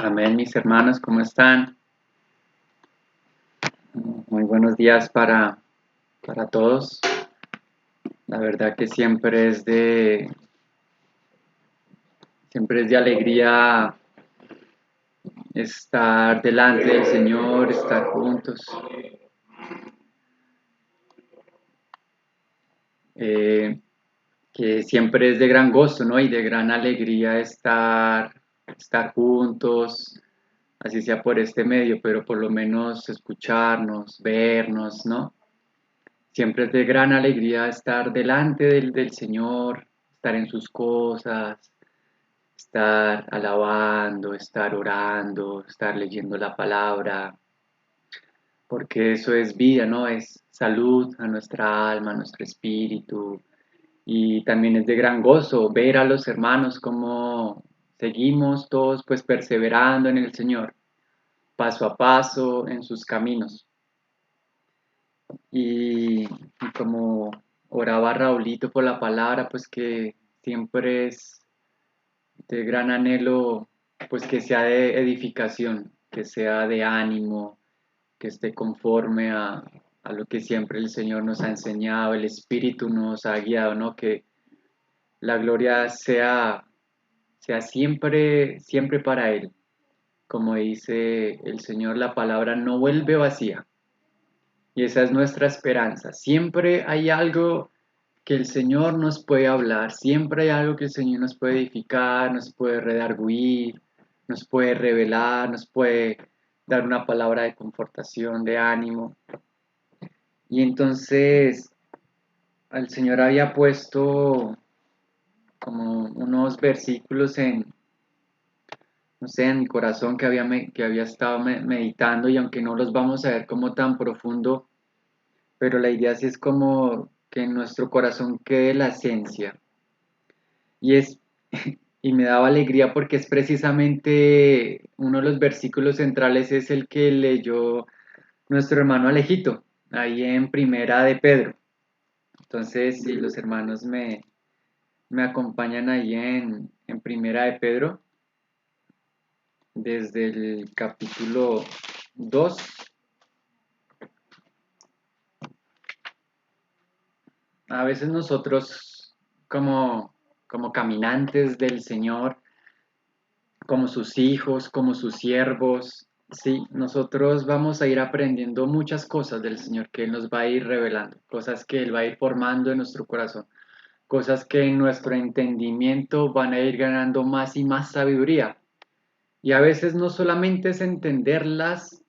Amén, mis hermanos, ¿cómo están? Muy buenos días para todos. La verdad que siempre es de alegría estar delante del Señor, estar juntos. Eh, que siempre es de gran gozo, ¿no? Y de gran alegría estar juntos, así sea por este medio, pero por lo menos escucharnos, vernos, ¿no? Siempre es de gran alegría estar delante del Señor, estar en sus cosas, estar alabando, estar orando, estar leyendo la palabra, porque eso es vida, ¿no? Es salud a nuestra alma, a nuestro espíritu. Y también es de gran gozo ver a los hermanos como seguimos todos pues perseverando en el Señor, paso a paso en sus caminos. Y como oraba Raulito por la palabra, pues que siempre es de gran anhelo, pues que sea de edificación, que sea de ánimo, que esté conforme a lo que siempre el Señor nos ha enseñado, el Espíritu nos ha guiado, ¿no? Que la gloria sea siempre, siempre para Él. Como dice el Señor, la palabra no vuelve vacía. Y esa es nuestra esperanza. Siempre hay algo que el Señor nos puede hablar, siempre hay algo que el Señor nos puede edificar, nos puede redarguir, nos puede revelar, nos puede dar una palabra de confortación, de ánimo. Y entonces el Señor había puesto como unos versículos no sé, en mi corazón que había estado meditando, y aunque no los vamos a ver como tan profundo, pero la idea sí es como que en nuestro corazón quede la esencia. Y es y me daba alegría porque es precisamente uno de los versículos centrales es el que leyó nuestro hermano Alejito, ahí en Primera de Pedro. Entonces, si los hermanos me acompañan ahí en Primera de Pedro, desde el capítulo 2. A veces nosotros como caminantes del Señor, como sus hijos, como sus siervos, sí, nosotros vamos a ir aprendiendo muchas cosas del Señor que Él nos va a ir revelando, cosas que Él va a ir formando en nuestro corazón, cosas que en nuestro entendimiento van a ir ganando más y más sabiduría. Y a veces no solamente es entenderlas,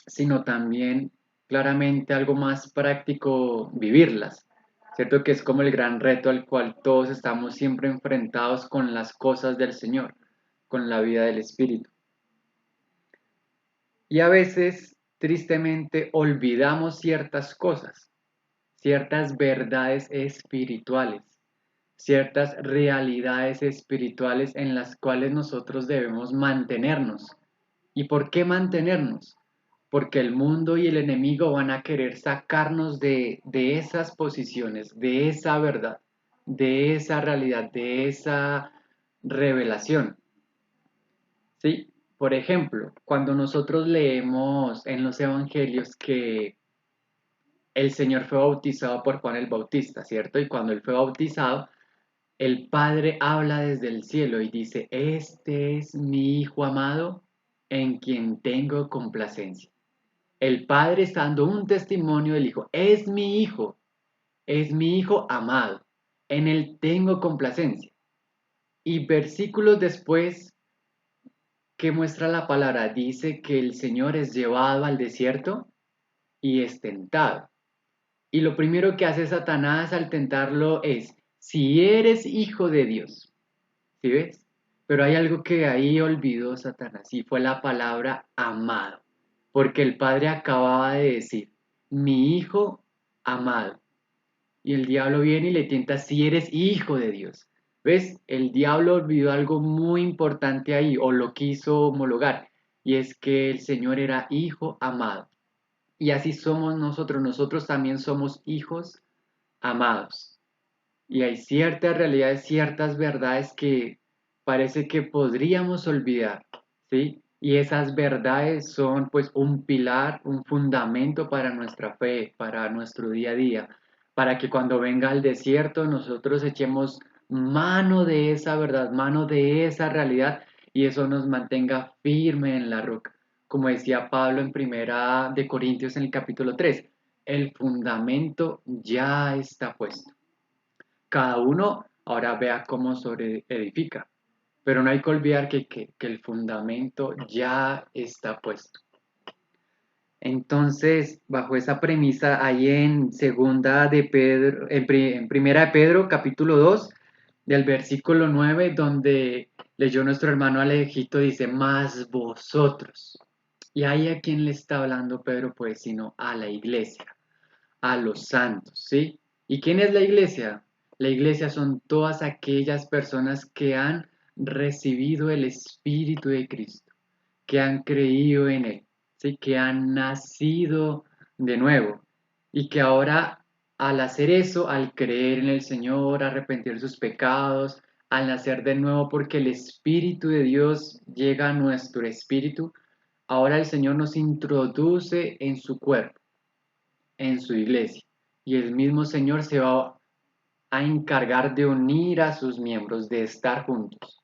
sino también claramente algo más práctico, vivirlas. ¿Cierto? Que es como el gran reto al cual todos estamos siempre enfrentados con las cosas del Señor, con la vida del Espíritu. Y a veces, tristemente, olvidamos ciertas cosas, ciertas verdades espirituales, ciertas realidades espirituales en las cuales nosotros debemos mantenernos. ¿Y por qué mantenernos? Porque el mundo y el enemigo van a querer sacarnos de esas posiciones, de esa verdad, de esa realidad, de esa revelación. ¿Sí? Por ejemplo, cuando nosotros leemos en los evangelios que el Señor fue bautizado por Juan el Bautista, ¿cierto? Y cuando él fue bautizado, el Padre habla desde el cielo y dice, este es mi Hijo amado en quien tengo complacencia. El Padre está dando un testimonio del Hijo, es mi Hijo amado, en él tengo complacencia. Y versículos después que muestra la palabra, dice que el Señor es llevado al desierto y es tentado. Y lo primero que hace Satanás al tentarlo es, si eres hijo de Dios, ¿sí ves? Pero hay algo que ahí olvidó Satanás y fue la palabra amado, porque el Padre acababa de decir, mi hijo amado. Y el diablo viene y le tienta, si eres hijo de Dios. ¿Ves? El diablo olvidó algo muy importante ahí, o lo quiso homologar, y es que el Señor era hijo amado. Y así somos nosotros también somos hijos amados. Y hay ciertas realidades, ciertas verdades que parece que podríamos olvidar ¿sí? Y esas verdades son pues un pilar, un fundamento para nuestra fe, para nuestro día a día, para que cuando venga el desierto nosotros echemos mano de esa verdad, mano de esa realidad y eso nos mantenga firme en la roca. Como decía Pablo en Primera de Corintios en el capítulo 3, el fundamento ya está puesto. Cada uno ahora vea cómo sobre edifica. Pero no hay que olvidar que el fundamento ya está puesto. Entonces, bajo esa premisa, ahí en segunda de Pedro, en primera de Pedro, capítulo 2 del versículo 9 donde leyó nuestro hermano Alejito, dice, más vosotros. Y ahí a quién le está hablando Pedro, pues, sino a la iglesia, a los santos, ¿sí? ¿Y quién es la iglesia? La iglesia son todas aquellas personas que han recibido el Espíritu de Cristo, que han creído en Él, ¿sí? Que han nacido de nuevo y que ahora al hacer eso, al creer en el Señor, arrepentir sus pecados, al nacer de nuevo porque el Espíritu de Dios llega a nuestro espíritu, ahora el Señor nos introduce en su cuerpo, en su iglesia. Y el mismo Señor se va a encargar de unir a sus miembros, de estar juntos.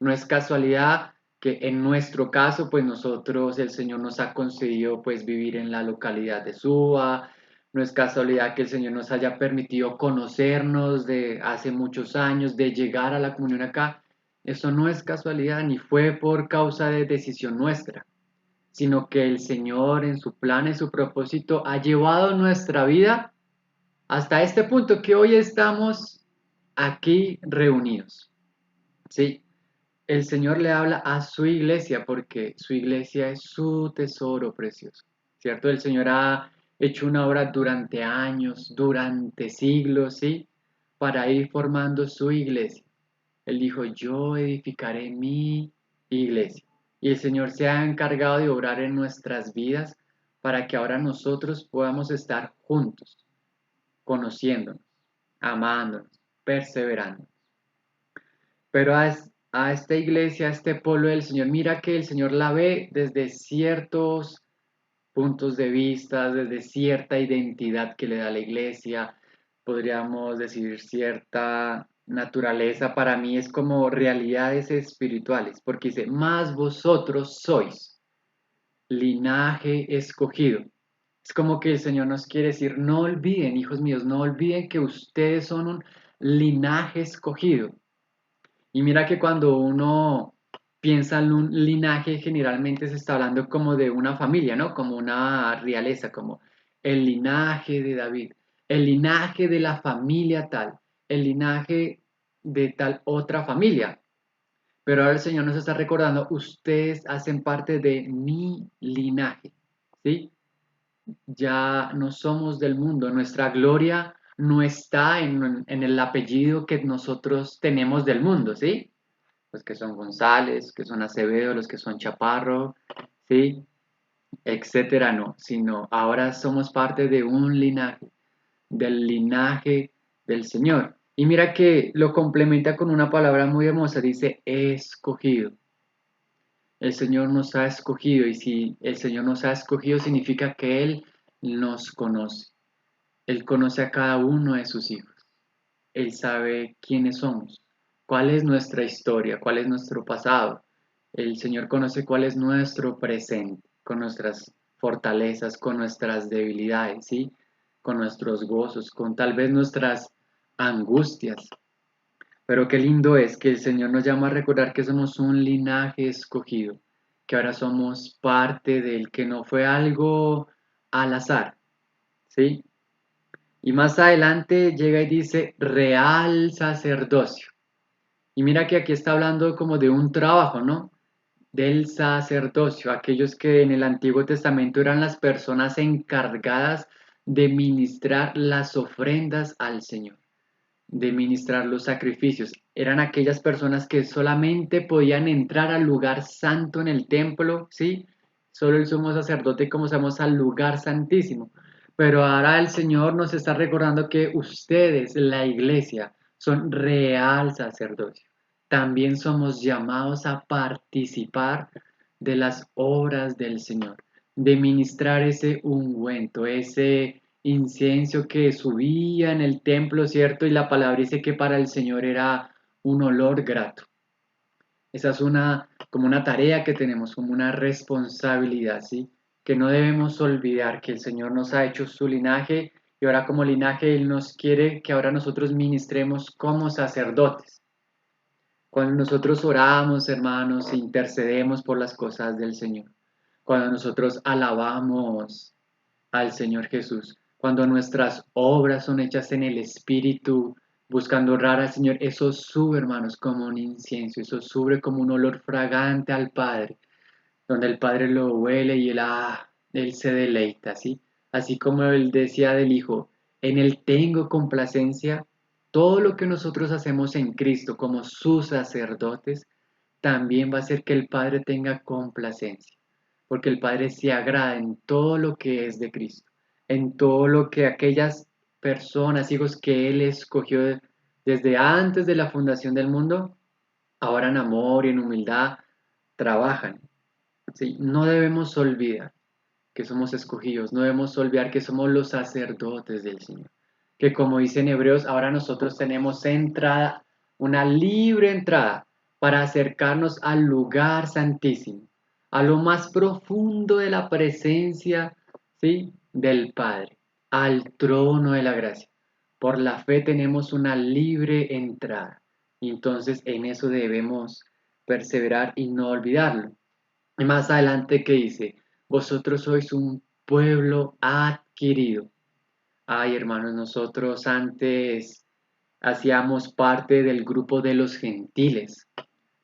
No es casualidad que en nuestro caso, pues nosotros, el Señor nos ha concedido pues vivir en la localidad de Suba. No es casualidad que el Señor nos haya permitido conocernos de hace muchos años, de llegar a la comunión acá. Eso no es casualidad ni fue por causa de decisión nuestra, sino que el Señor en su plan, en su propósito, ha llevado nuestra vida hasta este punto que hoy estamos aquí reunidos. Sí, el Señor le habla a su iglesia porque su iglesia es su tesoro precioso, ¿cierto? El Señor ha hecho una obra durante años, durante siglos, ¿sí? Para ir formando su iglesia. Él dijo, yo edificaré mi iglesia. Y el Señor se ha encargado de obrar en nuestras vidas para que ahora nosotros podamos estar juntos, conociéndonos, amándonos, perseverando. Pero a esta iglesia, a este pueblo del Señor, mira que el Señor la ve desde ciertos puntos de vista, desde cierta identidad que le da la iglesia, podríamos decir cierta naturaleza, para mí es como realidades espirituales, porque dice, más vosotros sois linaje escogido. Es como que el Señor nos quiere decir, no olviden, hijos míos, no olviden que ustedes son un linaje escogido. Y mira que cuando uno piensa en un linaje, generalmente se está hablando como de una familia, ¿no? Como una realeza, como el linaje de David, el linaje de la familia tal, el linaje de tal otra familia. Pero ahora el Señor nos está recordando, ustedes hacen parte de mi linaje, ¿sí? Ya no somos del mundo, nuestra gloria no está en el apellido que nosotros tenemos del mundo, ¿sí? Los que son González, que son Acevedo, los que son Chaparro, ¿sí? Etcétera, no, sino ahora somos parte de un linaje, del linaje del Señor. Y mira que lo complementa con una palabra muy hermosa, dice escogido. El Señor nos ha escogido y si el Señor nos ha escogido significa que Él nos conoce. Él conoce a cada uno de sus hijos. Él sabe quiénes somos, cuál es nuestra historia, cuál es nuestro pasado. El Señor conoce cuál es nuestro presente, con nuestras fortalezas, con nuestras debilidades, ¿sí? Con nuestros gozos, con tal vez nuestras angustias. Pero qué lindo es que el Señor nos llama a recordar que somos un linaje escogido, que ahora somos parte del que no fue algo al azar, ¿sí? Y más adelante llega y dice real sacerdocio. Y mira que aquí está hablando como de un trabajo, ¿no? Del sacerdocio, aquellos que en el Antiguo Testamento eran las personas encargadas de ministrar las ofrendas al Señor, de ministrar los sacrificios. Eran aquellas personas que solamente podían entrar al lugar santo en el templo, ¿sí? Solo el sumo sacerdote, como sabemos, al lugar santísimo. Pero ahora el Señor nos está recordando que ustedes, la iglesia, son real sacerdocio. También somos llamados a participar de las obras del Señor, de ministrar ese ungüento, ese incienso que subía en el templo, ¿cierto? Y la palabra dice que para el Señor era un olor grato. Esa es como una tarea que tenemos, como una responsabilidad, ¿sí? Que no debemos olvidar que el Señor nos ha hecho su linaje y ahora como linaje Él nos quiere que ahora nosotros ministremos como sacerdotes. Cuando nosotros oramos, hermanos, intercedemos por las cosas del Señor. Cuando nosotros alabamos al Señor Jesús. Cuando nuestras obras son hechas en el Espíritu, buscando honrar al Señor, eso sube, hermanos, como un incienso, eso sube como un olor fragante al Padre, donde el Padre lo huele y él se deleita, ¿sí? Así como él decía del Hijo, en él tengo complacencia, todo lo que nosotros hacemos en Cristo como sus sacerdotes, también va a hacer que el Padre tenga complacencia, porque el Padre se agrada en todo lo que es de Cristo, en todo lo que aquellas personas, hijos que Él escogió desde antes de la fundación del mundo, ahora en amor y en humildad trabajan. ¿Sí? No debemos olvidar que somos escogidos, no debemos olvidar que somos los sacerdotes del Señor, que como dicen Hebreos, ahora nosotros tenemos entrada, una libre entrada para acercarnos al lugar santísimo, a lo más profundo de la presencia, ¿sí? Del Padre, al trono de la gracia. Por la fe tenemos una libre entrada. Y entonces en eso debemos perseverar y no olvidarlo. Y más adelante que dice, vosotros sois un pueblo adquirido. Ay, hermanos, nosotros antes hacíamos parte del grupo de los gentiles,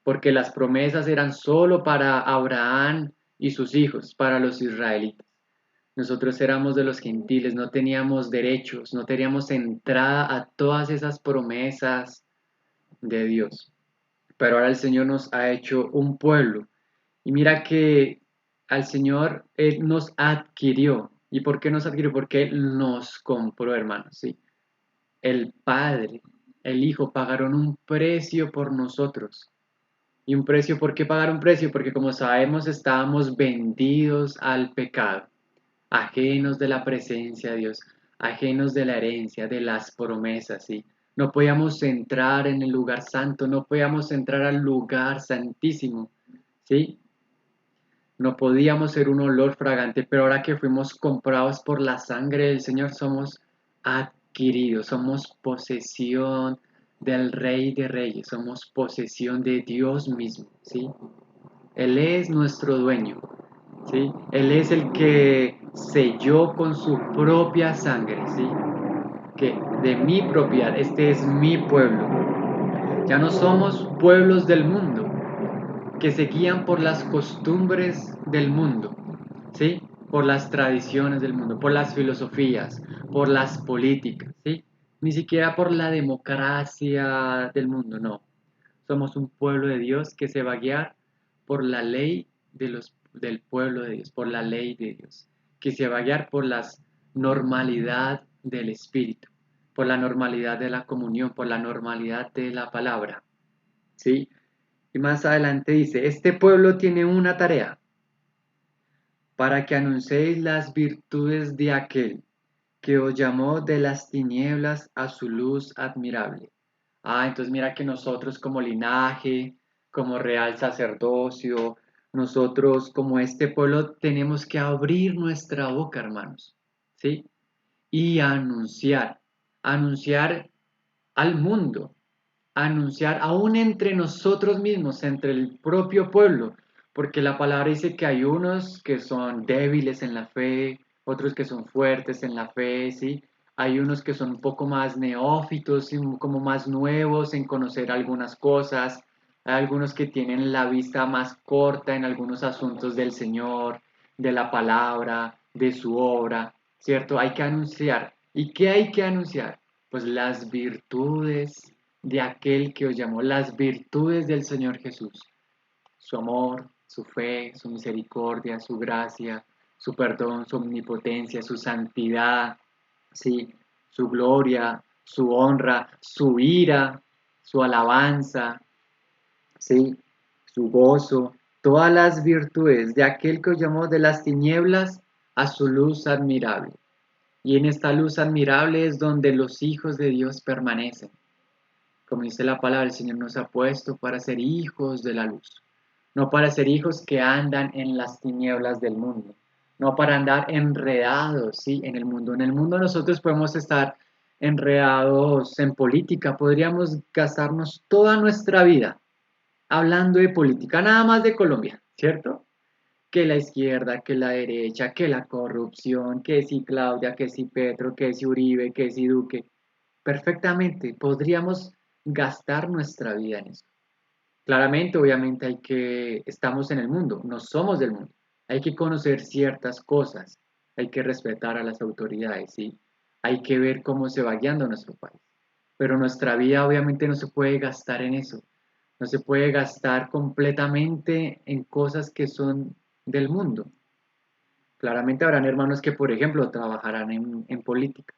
porque las promesas eran solo para Abraham y sus hijos, para los israelitas. Nosotros éramos de los gentiles, no teníamos derechos, no teníamos entrada a todas esas promesas de Dios. Pero ahora el Señor nos ha hecho un pueblo. Y mira que al Señor Él nos adquirió. ¿Y por qué nos adquirió? Porque Él nos compró, hermanos, ¿sí? El Padre, el Hijo pagaron un precio por nosotros. ¿Y un precio? ¿Por qué pagar un precio? Porque como sabemos estábamos vendidos al pecado, ajenos de la presencia de Dios, ajenos de la herencia, de las promesas, ¿sí? No podíamos entrar en el lugar santo, no podíamos entrar al lugar santísimo, ¿sí? No podíamos ser un olor fragante, pero ahora que fuimos comprados por la sangre del Señor, somos adquiridos, somos posesión del Rey de Reyes, somos posesión de Dios mismo, ¿sí? Él es nuestro dueño, ¿sí? Él es el que selló con su propia sangre, ¿sí? Que de mi propiedad, este es mi pueblo. Ya no somos pueblos del mundo, que se guían por las costumbres del mundo, ¿sí? Por las tradiciones del mundo, por las filosofías, por las políticas, ¿sí? Ni siquiera por la democracia del mundo, no. Somos un pueblo de Dios que se va a guiar por la ley del pueblo de Dios, por la ley de Dios, que se va a guiar por la normalidad del Espíritu, por la normalidad de la comunión, por la normalidad de la palabra, ¿sí? Y más adelante dice, este pueblo tiene una tarea, para que anunciéis las virtudes de aquel que os llamó de las tinieblas a su luz admirable. Entonces mira que nosotros como linaje, como real sacerdocio, nosotros como este pueblo tenemos que abrir nuestra boca, hermanos, ¿sí? Y anunciar al mundo, anunciar aún entre nosotros mismos, entre el propio pueblo, porque la palabra dice que hay unos que son débiles en la fe, otros que son fuertes en la fe, ¿sí? Hay unos que son un poco más neófitos y como más nuevos en conocer algunas cosas, hay algunos que tienen la vista más corta en algunos asuntos del Señor, de la palabra, de su obra, ¿cierto? Hay que anunciar. ¿Y qué hay que anunciar? Pues las virtudes de aquel que os llamó, las virtudes del Señor Jesús, su amor, su fe, su misericordia, su gracia, su perdón, su omnipotencia, su santidad, ¿sí? Su gloria, su honra, su ira, su alabanza, ¿sí? Su gozo. todas las virtudes de aquel que os llamó de las tinieblas a su luz admirable. Y en esta luz admirable es donde los hijos de Dios permanecen. Como dice la palabra, el Señor nos ha puesto para ser hijos de la luz, no para ser hijos que andan en las tinieblas del mundo, no para andar enredados, ¿sí? En el mundo. En el mundo nosotros podemos estar enredados en política, podríamos gastarnos toda nuestra vida hablando de política, nada más de Colombia, ¿cierto? Que la izquierda, que la derecha, que la corrupción, que si Claudia, que si Petro, que si Uribe, que si Duque. Perfectamente, podríamos gastar nuestra vida en eso. Claramente, obviamente, estamos en el mundo, no somos del mundo. Hay que conocer ciertas cosas, hay que respetar a las autoridades, ¿sí? Hay que ver cómo se va guiando nuestro país. Pero nuestra vida obviamente no se puede gastar en eso. No se puede gastar completamente en cosas que son del mundo. Claramente habrán hermanos que, por ejemplo, trabajarán en política.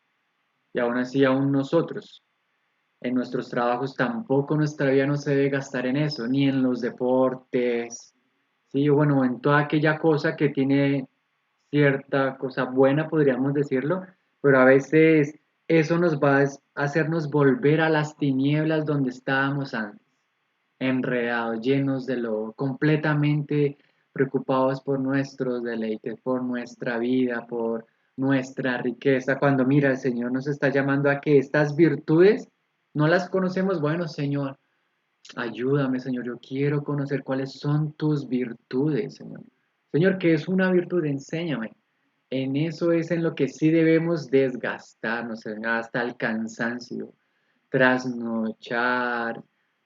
Y aún así, aún nosotros, en nuestros trabajos, tampoco nuestra vida no se debe gastar en eso, ni en los deportes, sí, bueno, en toda aquella cosa que tiene cierta cosa buena, podríamos decirlo, pero a veces eso nos va a hacernos volver a las tinieblas donde estábamos antes, enredados, llenos de lodo, completamente preocupados por nuestros deleites, por nuestra vida, por nuestra riqueza. Cuando mira, el Señor nos está llamando a que estas virtudes no las conocemos. Bueno, Señor, ayúdame, Señor, yo quiero conocer cuáles son tus virtudes, Señor. Señor, ¿qué es una virtud? Enséñame. En eso es en lo que sí debemos desgastarnos, Señor, hasta el cansancio, trasnochar,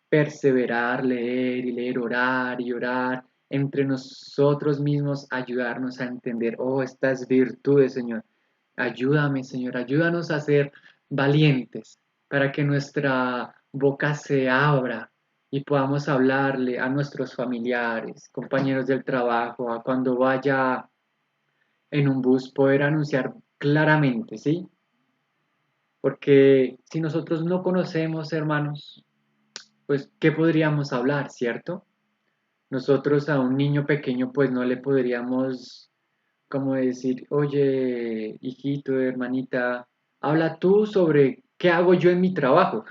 perseverar, leer y leer, orar y orar, entre nosotros mismos ayudarnos a entender, oh, estas virtudes, Señor. Ayúdame, Señor, ayúdanos a ser valientes para que nuestra boca se abra y podamos hablarle a nuestros familiares, compañeros del trabajo, a cuando vaya en un bus, poder anunciar claramente, ¿sí? Porque si nosotros no conocemos, hermanos, pues, ¿qué podríamos hablar, cierto? Nosotros a un niño pequeño, pues, no le podríamos, como decir, oye, hijito, hermanita, habla tú sobre qué hago yo en mi trabajo.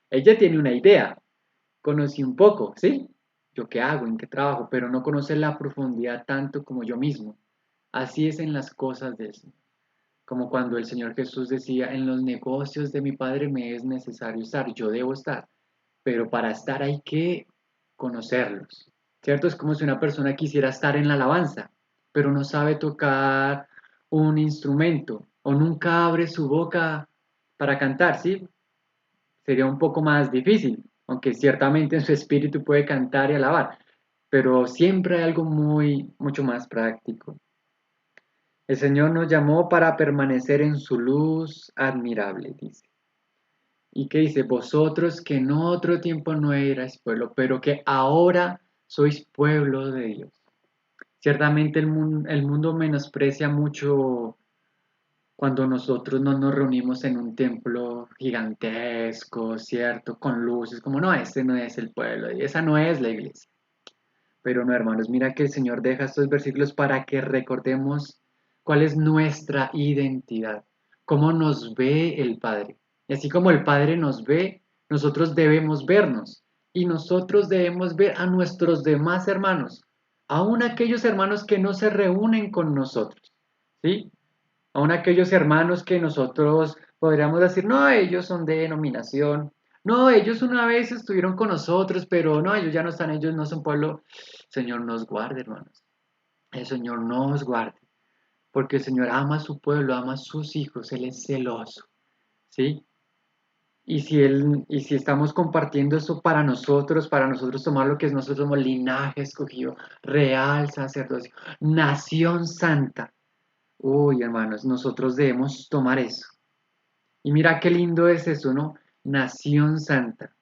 Ella tiene una idea, conocí un poco, ¿sí? Yo qué hago, en qué trabajo, pero no conoce la profundidad tanto como yo mismo. Así es en las cosas del Señor. Como cuando el Señor Jesús decía, en los negocios de mi Padre me es necesario estar, yo debo estar, pero para estar hay que conocerlos, ¿cierto? Es como si una persona quisiera estar en la alabanza, pero no sabe tocar un instrumento o nunca abre su boca para cantar, ¿sí? Sería un poco más difícil, aunque ciertamente en su espíritu puede cantar y alabar, pero siempre hay algo mucho más práctico. El Señor nos llamó para permanecer en su luz admirable, dice. Y que dice, vosotros que en otro tiempo no erais pueblo, pero que ahora sois pueblo de Dios. Ciertamente el mundo menosprecia mucho cuando nosotros no nos reunimos en un templo gigantesco, ¿cierto? Con luces, como no, ese no es el pueblo, y esa no es la iglesia. Pero no, hermanos, mira que el Señor deja estos versículos para que recordemos cuál es nuestra identidad, cómo nos ve el Padre. Y así como el Padre nos ve, nosotros debemos vernos y nosotros debemos ver a nuestros demás hermanos, aun aquellos hermanos que no se reúnen con nosotros, ¿sí? Aun aquellos hermanos que nosotros podríamos decir, no, ellos son de denominación, no, ellos una vez estuvieron con nosotros, pero no, ellos ya no están, ellos no son pueblo. Señor nos guarde, hermanos. El Señor nos guarde, porque el Señor ama a su pueblo, ama a sus hijos, Él es celoso, ¿sí? Y si estamos compartiendo eso para nosotros tomar lo que es nosotros somos linaje escogido, real sacerdocio, nación santa. Uy, hermanos, nosotros debemos tomar eso. Y mira qué lindo es eso, ¿no? Nación santa,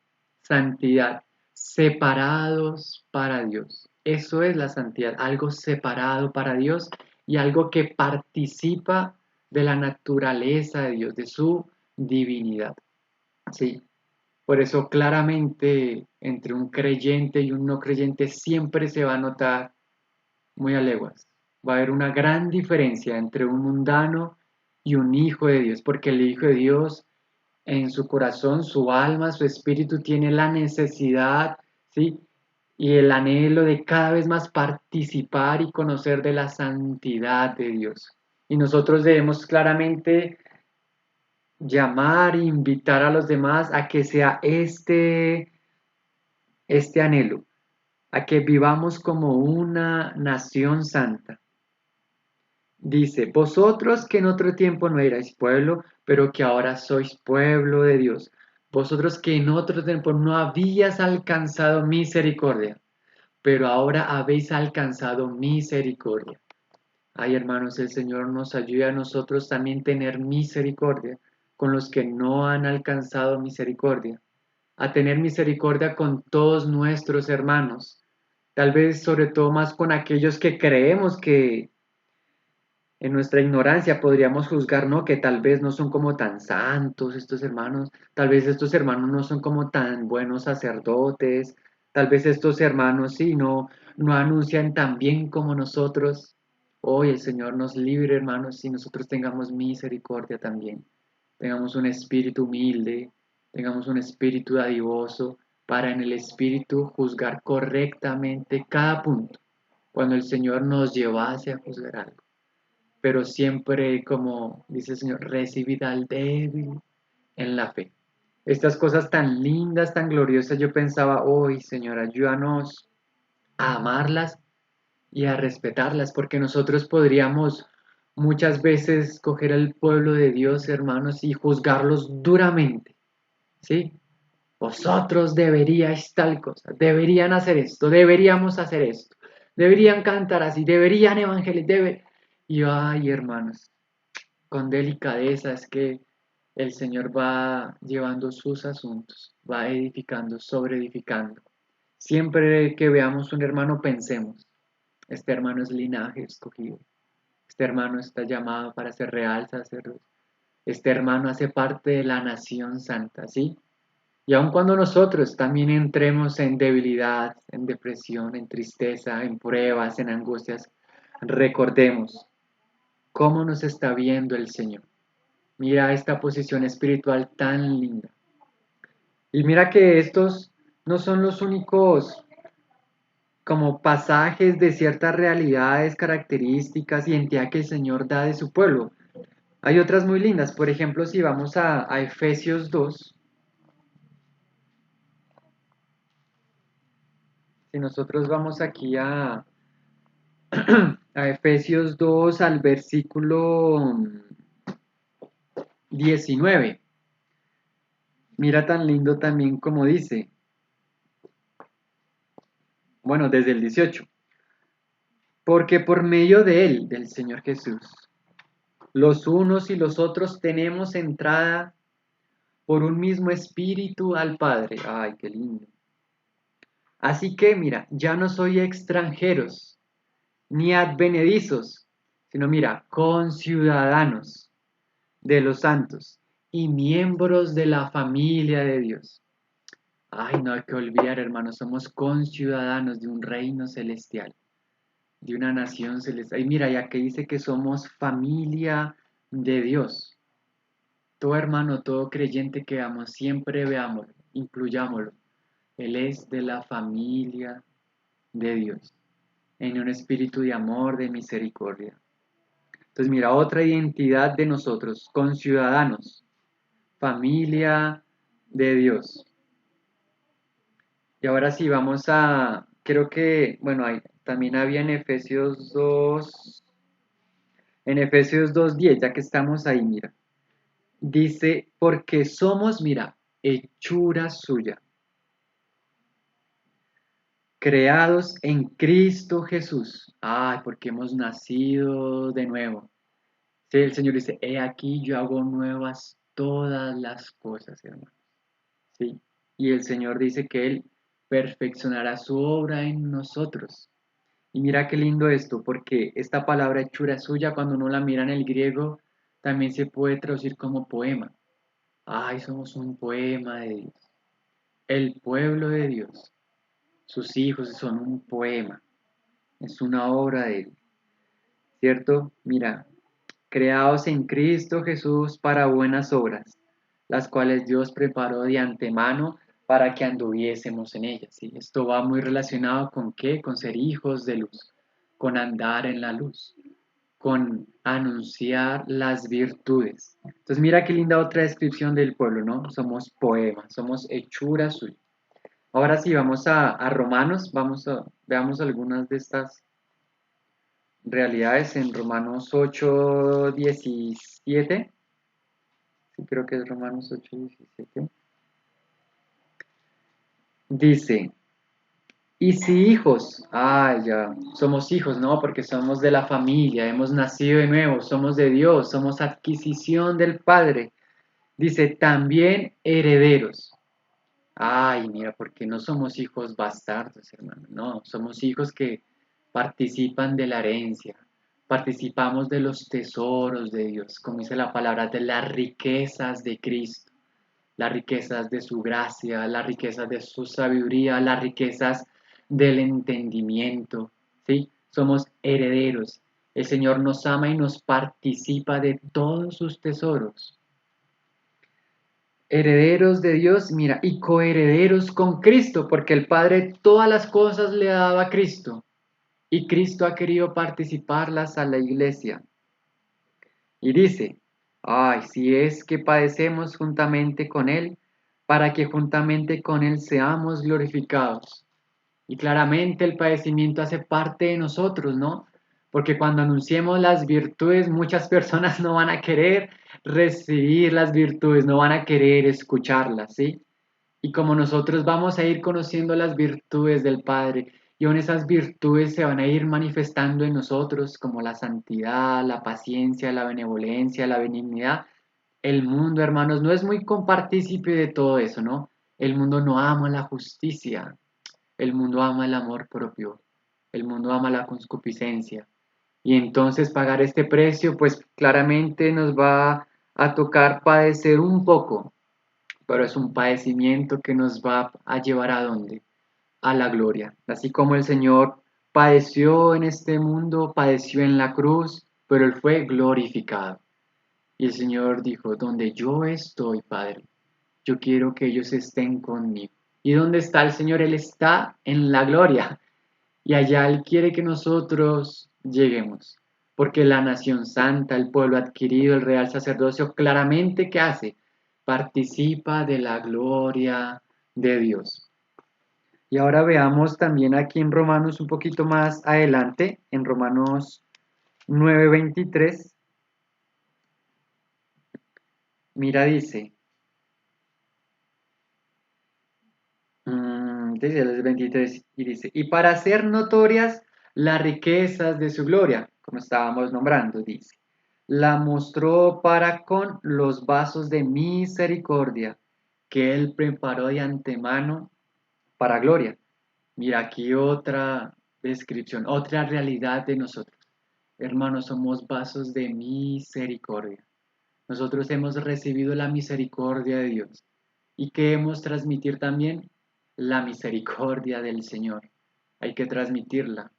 santidad, separados para Dios. Eso es la santidad, algo separado para Dios y algo que participa de la naturaleza de Dios, de su divinidad. Sí. Por eso claramente entre un creyente y un no creyente siempre se va a notar muy a leguas. Va a haber una gran diferencia entre un mundano y un hijo de Dios, porque el hijo de Dios en su corazón, su alma, su espíritu tiene la necesidad, ¿sí? Y el anhelo de cada vez más participar y conocer de la santidad de Dios. Y nosotros debemos claramente llamar e invitar a los demás a que sea este anhelo, a que vivamos como una nación santa. Dice, vosotros que en otro tiempo no erais pueblo, pero que ahora sois pueblo de Dios. Vosotros que en otro tiempo no habías alcanzado misericordia, pero ahora habéis alcanzado misericordia. Ay, hermanos, el Señor nos ayude a nosotros también tener misericordia con los que no han alcanzado misericordia, a tener misericordia con todos nuestros hermanos, tal vez sobre todo más con aquellos que creemos que en nuestra ignorancia podríamos juzgar, ¿no? Que tal vez no son como tan santos estos hermanos, tal vez estos hermanos no son como tan buenos sacerdotes, tal vez estos hermanos sí, no anuncian tan bien como nosotros. Hoy el Señor nos libre, hermanos, si nosotros tengamos misericordia también, tengamos un espíritu humilde, tengamos un espíritu dadivoso, para en el espíritu juzgar correctamente cada punto, cuando el Señor nos llevase a juzgar algo, pero siempre, como dice el Señor, recibid al débil en la fe. Estas cosas tan lindas, tan gloriosas, yo pensaba, hoy, Señor, ayúdanos a amarlas y a respetarlas, porque nosotros podríamos muchas veces coger al pueblo de Dios, hermanos, y juzgarlos duramente, ¿sí? Vosotros deberíais tal cosa, deberían hacer esto, deberíamos hacer esto, deberían cantar así, deberían evangelizar, y ay, hermanos, con delicadeza es que el Señor va llevando sus asuntos, va edificando, sobre edificando. Siempre que veamos un hermano, pensemos, este hermano es linaje escogido, este hermano está llamado para ser real sacerdote, este hermano hace parte de la nación santa, ¿sí? Y aun cuando nosotros también entremos en debilidad, en depresión, en tristeza, en pruebas, en angustias, recordemos cómo nos está viendo el Señor. Mira esta posición espiritual tan linda. Y mira que estos no son los únicos como pasajes de ciertas realidades, características, identidad que el Señor da de su pueblo. Hay otras muy lindas. Por ejemplo, si vamos a Efesios 2, si nosotros vamos aquí a Efesios 2 al versículo 19, mira tan lindo también como dice, bueno, desde el 18, porque por medio de él, del Señor Jesús, los unos y los otros tenemos entrada por un mismo espíritu al Padre. Ay, qué lindo. Así que, mira, ya no soy extranjeros ni advenedizos, sino mira, conciudadanos de los santos y miembros de la familia de Dios. Ay, no hay que olvidar, hermanos, somos conciudadanos de un reino celestial, de una nación celestial. Y mira, ya que dice que somos familia de Dios. Todo hermano, todo creyente que amo, siempre veámoslo, incluyámoslo. Él es de la familia de Dios, en un espíritu de amor, de misericordia. Entonces, mira, otra identidad de nosotros, conciudadanos, familia de Dios. Y ahora sí, vamos creo que, bueno, también había en Efesios 2:10, ya que estamos ahí, mira. Dice, porque somos, mira, hechura suya, creados en Cristo Jesús. Ay, porque hemos nacido de nuevo. Sí, el Señor dice, he aquí yo hago nuevas todas las cosas, hermano. Sí. Y el Señor dice que Él perfeccionará su obra en nosotros. Y mira qué lindo esto, porque esta palabra hechura suya, cuando uno la mira en el griego, también se puede traducir como poema. Ay, somos un poema de Dios. el pueblo de Dios, sus hijos son un poema, es una obra de Él, ¿cierto? Mira, creados en Cristo Jesús para buenas obras, las cuales Dios preparó de antemano para que anduviésemos en ellas, ¿sí? Esto va muy relacionado con qué, con ser hijos de luz, con andar en la luz, con anunciar las virtudes. Entonces mira qué linda otra descripción del pueblo, ¿no? Somos poemas, somos hechura suya. Ahora sí, vamos a Romanos, veamos algunas de estas realidades en Romanos 8:17. Sí, creo que es Romanos 8:17. Dice, y si hijos, ya, somos hijos, ¿no? Porque somos de la familia, hemos nacido de nuevo, somos de Dios, somos adquisición del Padre. Dice, también herederos. Ay, mira, porque no somos hijos bastardos, hermano, no, somos hijos que participan de la herencia, participamos de los tesoros de Dios, como dice la palabra, de las riquezas de Cristo, las riquezas de su gracia, las riquezas de su sabiduría, las riquezas del entendimiento, ¿sí? Somos herederos. El Señor nos ama y nos participa de todos sus tesoros. Herederos de Dios, mira, y coherederos con Cristo, porque el Padre todas las cosas le ha dado a Cristo, y Cristo ha querido participarlas a la iglesia. Y dice, si es que padecemos juntamente con Él, para que juntamente con Él seamos glorificados. Y claramente el padecimiento hace parte de nosotros, ¿no? Porque cuando anunciemos las virtudes, muchas personas no van a querer recibir las virtudes, no van a querer escucharlas, ¿sí? Y como nosotros vamos a ir conociendo las virtudes del Padre, y aún esas virtudes se van a ir manifestando en nosotros, como la santidad, la paciencia, la benevolencia, la benignidad. El mundo, hermanos, no es muy compartícipe de todo eso, ¿no? El mundo no ama la justicia, el mundo ama el amor propio, el mundo ama la concupiscencia. Y entonces pagar este precio, pues claramente nos va a tocar padecer un poco, pero es un padecimiento que nos va a llevar a dónde? A la gloria. Así como el Señor padeció en este mundo, padeció en la cruz, pero Él fue glorificado. Y el Señor dijo, donde yo estoy, Padre, yo quiero que ellos estén conmigo. ¿Y dónde está el Señor? Él está en la gloria. Y allá Él quiere que nosotros lleguemos. Porque la nación santa, el pueblo adquirido, el real sacerdocio, claramente ¿qué hace? Participa de la gloria de Dios. Y ahora veamos también aquí en Romanos un poquito más adelante, en Romanos 9:23. Mira, dice el 23 y dice, y para hacer notorias las riquezas de su gloria, como estábamos nombrando, dice, la mostró para con los vasos de misericordia que él preparó de antemano para gloria. Mira, aquí otra descripción, otra realidad de nosotros. Hermanos, somos vasos de misericordia. Nosotros hemos recibido la misericordia de Dios y queremos transmitir también la misericordia del Señor. Hay que transmitirla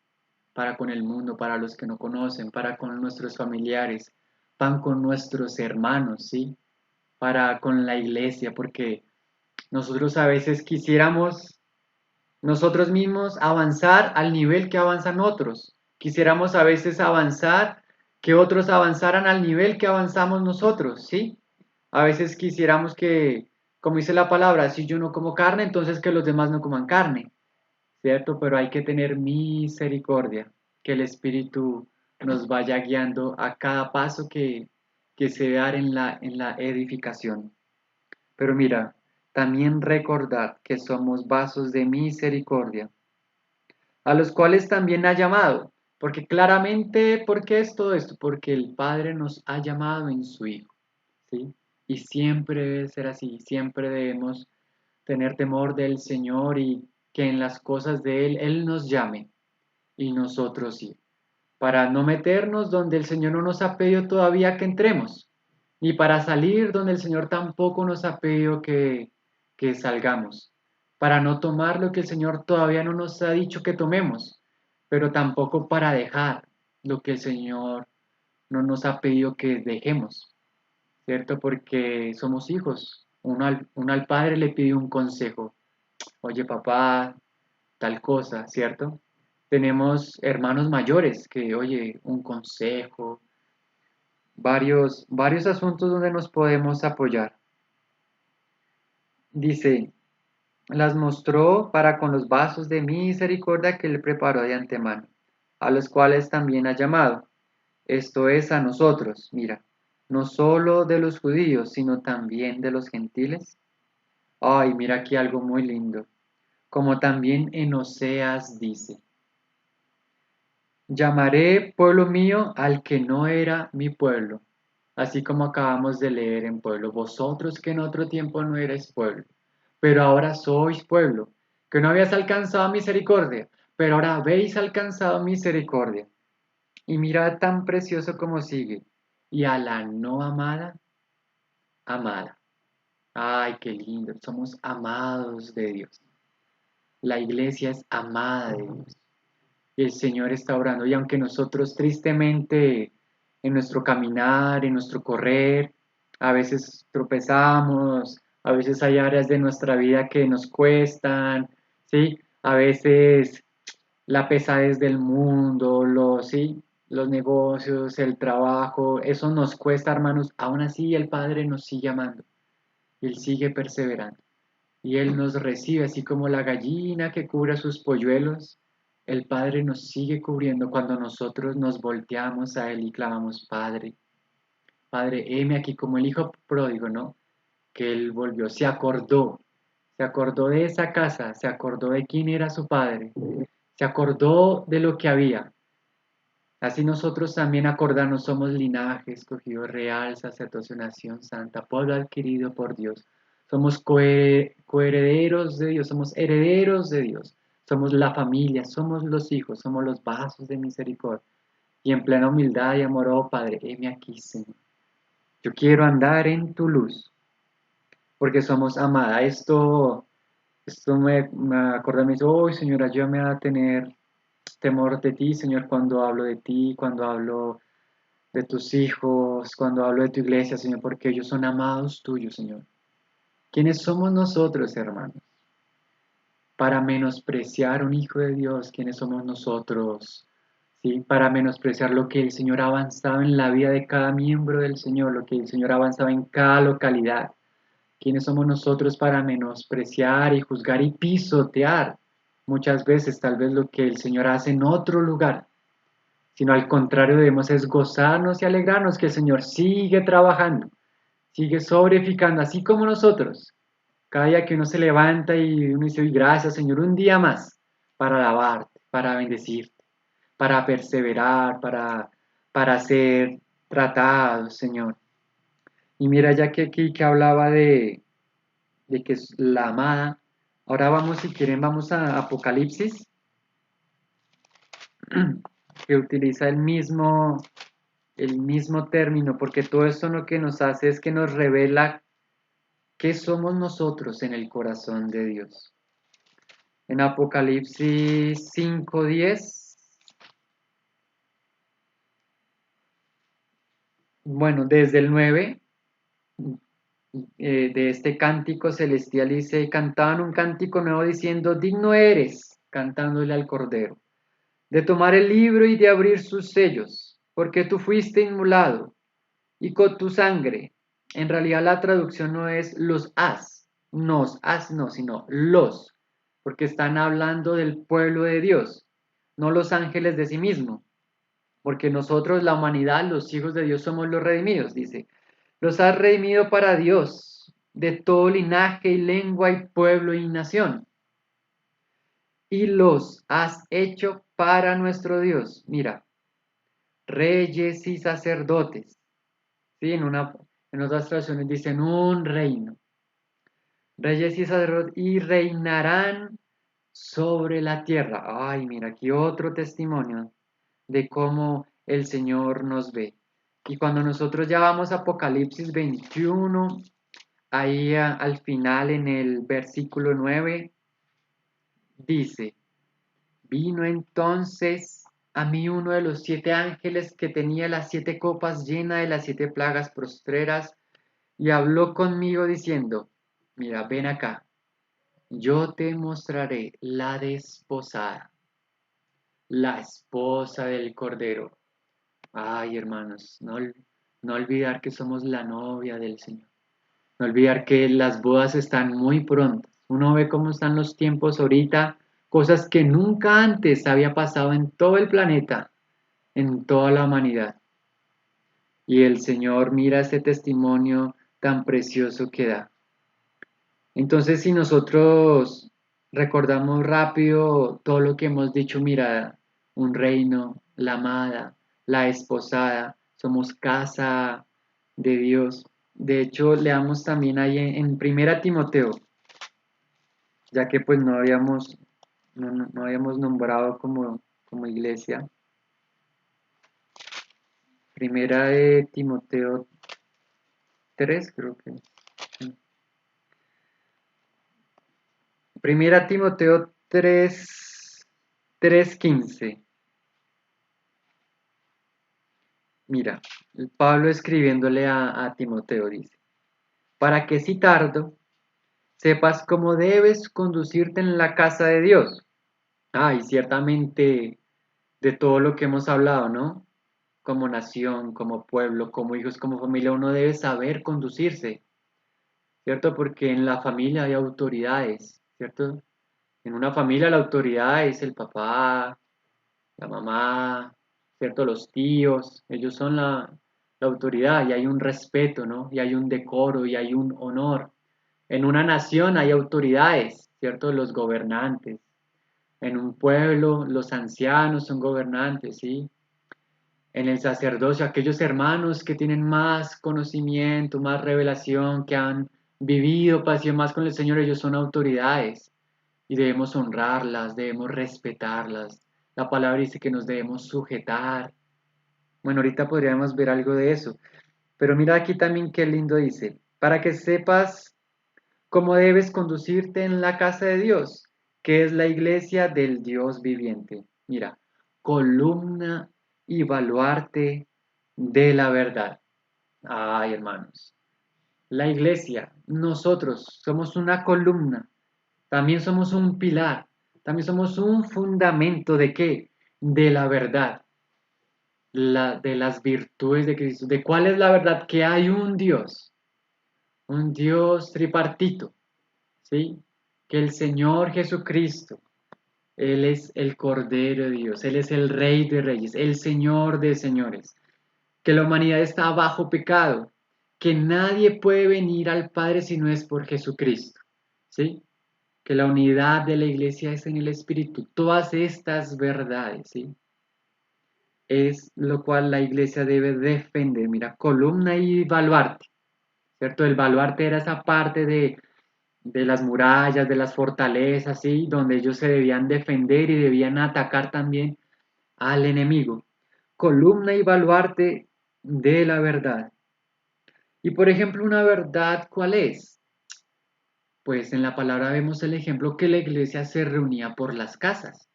para con el mundo, para los que no conocen, para con nuestros familiares, para con nuestros hermanos, ¿sí? Para con la iglesia, porque nosotros a veces quisiéramos nosotros mismos avanzar al nivel que avanzan otros. Quisiéramos a veces avanzar, que otros avanzaran al nivel que avanzamos nosotros, ¿sí? A veces quisiéramos que, como dice la palabra, si yo no como carne, entonces que los demás no coman carne, ¿cierto? Pero hay que tener misericordia, que el Espíritu nos vaya guiando a cada paso que se dar en la edificación. Pero mira, también recordad que somos vasos de misericordia, a los cuales también ha llamado, porque claramente, ¿por qué es todo esto? Porque el Padre nos ha llamado en su Hijo, ¿sí? Y siempre debe ser así, siempre debemos tener temor del Señor y que en las cosas de Él nos llame y nosotros sí, para no meternos donde el Señor no nos ha pedido todavía que entremos, ni para salir donde el Señor tampoco nos ha pedido que salgamos. para no tomar lo que el Señor todavía no nos ha dicho que tomemos, pero tampoco para dejar lo que el Señor no nos ha pedido que dejemos, ¿cierto? Porque somos hijos. Uno al padre le pide un consejo. Oye, papá, tal cosa, ¿cierto? Tenemos hermanos mayores que, oye, un consejo, varios asuntos donde nos podemos apoyar. Dice, las mostró para con los vasos de misericordia que él preparó de antemano, a los cuales también ha llamado. Esto es a nosotros, mira, no solo de los judíos, sino también de los gentiles. Ay, mira aquí algo muy lindo. Como también en Oseas dice, llamaré pueblo mío al que no era mi pueblo, así como acabamos de leer en pueblo, vosotros que en otro tiempo no erais pueblo, pero ahora sois pueblo, que no habías alcanzado misericordia, pero ahora habéis alcanzado misericordia. Y mira tan precioso como sigue, y a la no amada, amada. Ay, qué lindo, somos amados de Dios. La iglesia es amada de Dios. Y el Señor está orando. Y aunque nosotros tristemente en nuestro caminar, en nuestro correr, a veces tropezamos, a veces hay áreas de nuestra vida que nos cuestan, ¿sí? A veces la pesadez del mundo, ¿sí? Los negocios, el trabajo, eso nos cuesta, hermanos. Aún así el Padre nos sigue amando. Él sigue perseverando. Y Él nos recibe, así como la gallina que cubre a sus polluelos. El Padre nos sigue cubriendo cuando nosotros nos volteamos a Él y clamamos, Padre, Padre, heme aquí como el hijo pródigo, ¿no? Que Él volvió, se acordó de esa casa, se acordó de quién era su Padre, se acordó de lo que había. Así nosotros también acordarnos somos linaje escogido real, sacerdocio, nación santa, pueblo adquirido por Dios. Somos coherederos de Dios, somos herederos de Dios. Somos la familia, somos los hijos, somos los vasos de misericordia. Y en plena humildad y amor, oh Padre, heme aquí, Señor. Yo quiero andar en tu luz, porque somos amada. Esto me acuerda, me dice, oh Señor, ayúdame a tener temor de ti, Señor, cuando hablo de ti, cuando hablo de tus hijos, cuando hablo de tu iglesia, Señor, porque ellos son amados tuyos, Señor. ¿Quiénes somos nosotros, hermanos? Para menospreciar un hijo de Dios, ¿quiénes somos nosotros? ¿Sí? Para menospreciar lo que el Señor ha avanzado en la vida de cada miembro del Señor, lo que el Señor ha avanzado en cada localidad. ¿Quiénes somos nosotros para menospreciar y juzgar y pisotear muchas veces tal vez lo que el Señor hace en otro lugar? Sino al contrario debemos es gozarnos y alegrarnos que el Señor sigue trabajando, sigue sobreedificando, así como nosotros. Cada día que uno se levanta y uno dice, "Uy, gracias Señor, un día más para alabarte, para bendecirte, para perseverar, para ser tratado, Señor." Y mira ya que aquí que hablaba de que es la amada, ahora vamos, si quieren, vamos a Apocalipsis, que utiliza el mismo término, porque todo esto lo que nos hace es que nos revela qué somos nosotros en el corazón de Dios. En Apocalipsis 5:10, bueno, desde el 9, de este cántico celestial dice, cantaban un cántico nuevo diciendo, digno eres, cantándole al Cordero, de tomar el libro y de abrir sus sellos, porque tú fuiste inmolado y con tu sangre. En realidad la traducción no es los has no, sino los, porque están hablando del pueblo de Dios, no los ángeles de sí mismo, porque nosotros, la humanidad, los hijos de Dios, somos los redimidos, dice, los has redimido para Dios, de todo linaje y lengua y pueblo y nación, y los has hecho para nuestro Dios, mira, reyes y sacerdotes. Sí, en otras traducciones dicen un reino. Reyes y sacerdotes y reinarán sobre la tierra. Ay, mira, aquí otro testimonio de cómo el Señor nos ve. Y cuando nosotros ya vamos a Apocalipsis 21, ahí al final en el versículo 9, dice, vino entonces a mí uno de los 7 ángeles que tenía las 7 copas llenas de las 7 plagas postreras y habló conmigo diciendo, mira, ven acá, yo te mostraré la desposada, la esposa del Cordero. Ay, hermanos, no olvidar que somos la novia del Señor. No olvidar que las bodas están muy prontas. Uno ve cómo están los tiempos ahorita, cosas que nunca antes había pasado en todo el planeta, en toda la humanidad. Y el Señor mira este testimonio tan precioso que da. Entonces, si nosotros recordamos rápido todo lo que hemos dicho, mira, un reino, la amada, la esposada, somos casa de Dios. De hecho, leamos también ahí en Primera Timoteo, ya que pues no habíamos nombrado como iglesia. Primera de Timoteo 3, creo que. Primera Timoteo 3:15. Mira, Pablo escribiéndole a Timoteo dice, para que si tardo, sepas cómo debes conducirte en la casa de Dios. Y ciertamente de todo lo que hemos hablado, ¿no? Como nación, como pueblo, como hijos, como familia, uno debe saber conducirse, ¿cierto? Porque en la familia hay autoridades, ¿cierto? En una familia la autoridad es el papá, la mamá, ¿cierto? Los tíos, ellos son la autoridad y hay un respeto, ¿no? Y hay un decoro y hay un honor. En una nación hay autoridades, ¿cierto? Los gobernantes. En un pueblo los ancianos son gobernantes, ¿sí? En el sacerdocio, aquellos hermanos que tienen más conocimiento, más revelación, que han vivido pasión más con el Señor, ellos son autoridades y debemos honrarlas, debemos respetarlas. La palabra dice que nos debemos sujetar. Bueno, ahorita podríamos ver algo de eso, pero mira aquí también qué lindo dice, para que sepas cómo debes conducirte en la casa de Dios, que es la iglesia del Dios viviente. Mira, columna y baluarte de la verdad. Ay, hermanos, la iglesia, nosotros somos una columna, también somos un pilar, también somos un fundamento de qué? De la verdad, de las virtudes de Cristo. ¿De cuál es la verdad? Que hay un Dios tripartito, ¿sí? Que el Señor Jesucristo, Él es el Cordero de Dios, Él es el Rey de Reyes, el Señor de Señores, que la humanidad está bajo pecado, que nadie puede venir al Padre si no es por Jesucristo, ¿sí? Que la unidad de la iglesia es en el Espíritu, todas estas verdades, ¿sí? Es lo cual la iglesia debe defender. Mira, columna y baluarte, ¿cierto? El baluarte era esa parte de las murallas, de las fortalezas, ¿sí? Donde ellos se debían defender y debían atacar también al enemigo. Columna y baluarte de la verdad. Y por ejemplo, una verdad, ¿cuál es? Pues en la palabra vemos el ejemplo que la iglesia se reunía por las casas,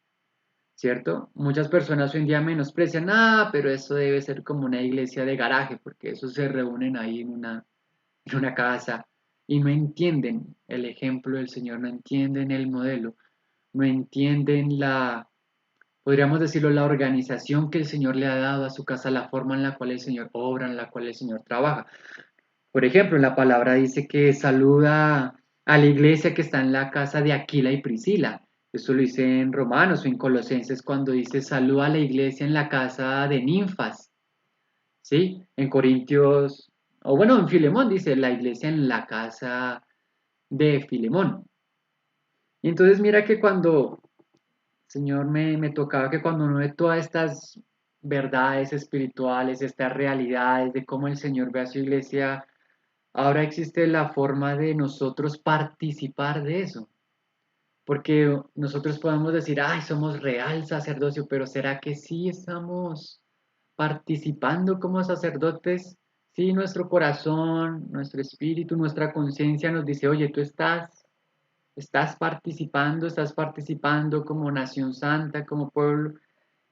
¿cierto? Muchas personas hoy en día menosprecian, pero eso debe ser como una iglesia de garaje, porque esos se reúnen ahí en una casa y no entienden el ejemplo del Señor, no entienden el modelo, no entienden podríamos decirlo, la organización que el Señor le ha dado a su casa, la forma en la cual el Señor obra, en la cual el Señor trabaja. Por ejemplo, en la palabra dice que saluda a la iglesia que está en la casa de Aquila y Priscila. Eso lo dice en Romanos o en Colosenses cuando dice saluda a la iglesia en la casa de ninfas. ¿Sí? En Corintios, o bueno, en Filemón dice la iglesia en la casa de Filemón. Y entonces mira que cuando, Señor, me tocaba que cuando uno ve todas estas verdades espirituales, estas realidades de cómo el Señor ve a su iglesia, ahora existe la forma de nosotros participar de eso. Porque nosotros podemos decir, ay, somos real sacerdocio, pero ¿será que sí estamos participando como sacerdotes? Sí, nuestro corazón, nuestro espíritu, nuestra conciencia nos dice, oye, tú estás estás participando como nación santa, como pueblo.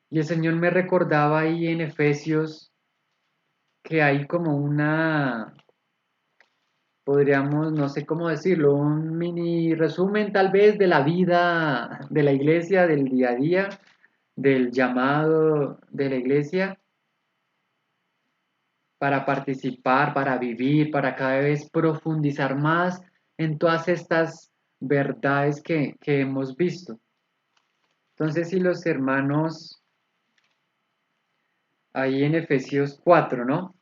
Y el Señor me recordaba ahí en Efesios que hay como podríamos, no sé cómo decirlo, un mini resumen tal vez de la vida de la iglesia, del día a día, del llamado de la iglesia para participar, para vivir, para cada vez profundizar más en todas estas verdades que hemos visto. Entonces, si los hermanos, ahí en Efesios 4, ¿no?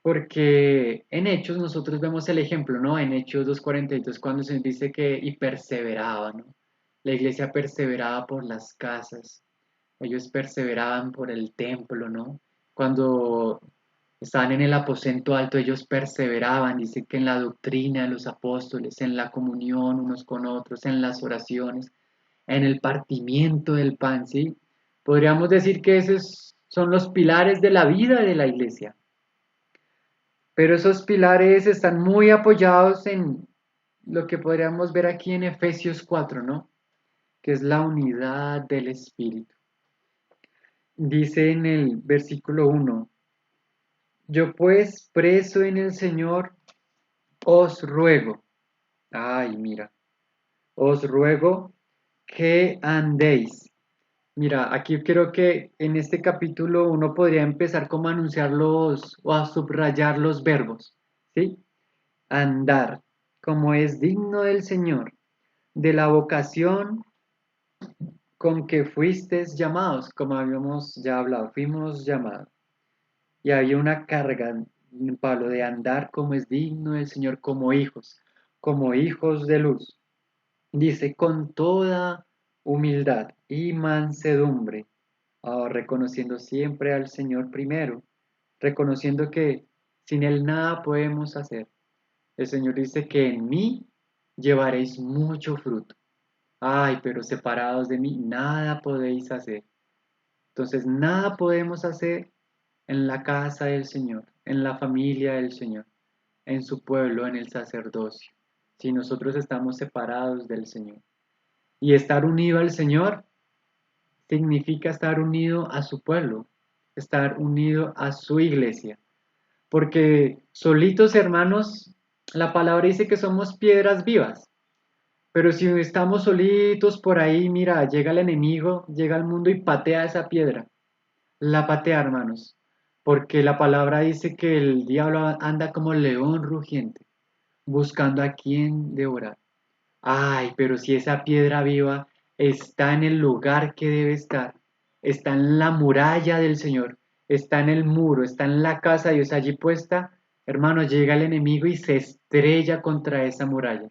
Porque en Hechos nosotros vemos el ejemplo, ¿no? En Hechos 2:42 cuando se dice que y perseveraba, ¿no? La iglesia perseveraba por las casas, ellos perseveraban por el templo, ¿no? Cuando estaban en el aposento alto, ellos perseveraban, dice que en la doctrina de los apóstoles, en la comunión unos con otros, en las oraciones, en el partimiento del pan, ¿sí? Podríamos decir que esos son los pilares de la vida de la iglesia. Pero esos pilares están muy apoyados en lo que podríamos ver aquí en Efesios 4, ¿no? Que es la unidad del Espíritu. Dice en el versículo 1, yo pues preso en el Señor, os ruego, ay mira, os ruego que andéis. Mira, aquí creo que en este capítulo uno podría empezar como a anunciar o a subrayar los verbos, ¿sí? Andar, como es digno del Señor, de la vocación con que fuisteis llamados, como habíamos ya hablado, fuimos llamados. Y había una carga en Pablo de andar como es digno del Señor, como hijos de luz. Dice, con toda humildad y mansedumbre, reconociendo siempre al Señor primero, reconociendo que sin Él nada podemos hacer. El Señor dice que en mí llevaréis mucho fruto. Ay, pero separados de mí, nada podéis hacer. Entonces, nada podemos hacer en la casa del Señor, en la familia del Señor, en su pueblo, en el sacerdocio, si nosotros estamos separados del Señor. Y estar unido al Señor significa estar unido a su pueblo, estar unido a su iglesia. Porque solitos, hermanos, la palabra dice que somos piedras vivas. Pero si estamos solitos por ahí, mira, llega el enemigo, llega al mundo y patea esa piedra. La patea, hermanos. Porque la palabra dice que el diablo anda como león rugiente, buscando a quien devorar. Ay, pero si esa piedra viva está en el lugar que debe estar, está en la muralla del Señor, está en el muro, está en la casa de Dios allí puesta, hermano, llega el enemigo y se estrella contra esa muralla,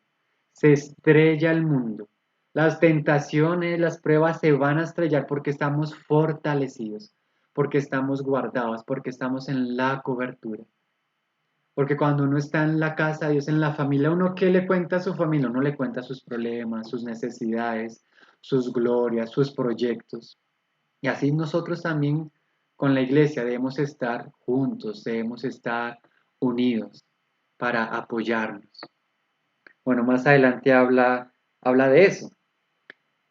se estrella el mundo. Las tentaciones, las pruebas se van a estrellar porque estamos fortalecidos, porque estamos guardados, porque estamos en la cobertura. Porque cuando uno está en la casa de Dios, en la familia, ¿uno qué le cuenta a su familia? Uno le cuenta sus problemas, sus necesidades, sus glorias, sus proyectos. Y así nosotros también con la iglesia debemos estar juntos, debemos estar unidos para apoyarnos. Bueno, más adelante habla de eso.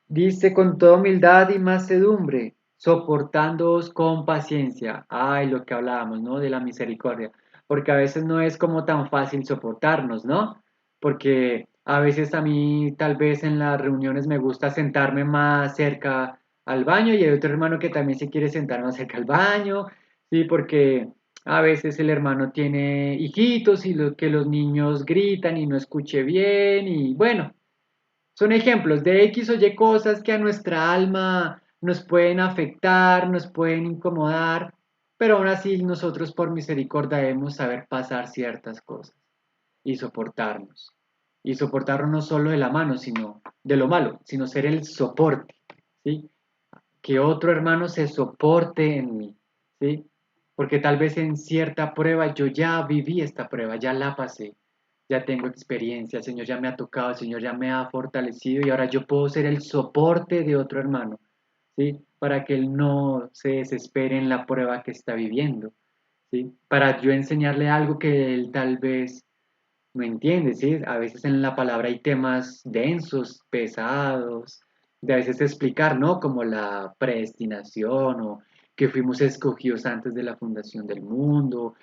Dice con toda humildad y mansedumbre, soportándoos con paciencia. Ay, lo que hablábamos, ¿no? De la misericordia. Porque a veces no es como tan fácil soportarnos, ¿no? Porque a veces a mí tal vez en las reuniones me gusta sentarme más cerca al baño y hay otro hermano que también se quiere sentar más cerca al baño, ¿sí? Porque a veces el hermano tiene hijitos y que los niños gritan y no escuche bien y bueno. Son ejemplos de X o Y cosas que a nuestra alma nos pueden afectar, nos pueden incomodar, pero aún así nosotros por misericordia debemos saber pasar ciertas cosas y soportarnos. Y soportarnos no solo de la mano, sino de lo malo, sino ser el soporte, ¿sí? Que otro hermano se soporte en mí, ¿sí? Porque tal vez en cierta prueba yo ya viví esta prueba, ya la pasé, ya tengo experiencia, el Señor ya me ha tocado, el Señor ya me ha fortalecido y ahora yo puedo ser el soporte de otro hermano, ¿sí? Para que él no se desespere en la prueba que está viviendo, ¿sí? Para yo enseñarle algo que él tal vez no entiende, ¿sí? A veces en la palabra hay temas densos, pesados, de a veces explicar, ¿no? Como la predestinación o que fuimos escogidos antes de la fundación del mundo.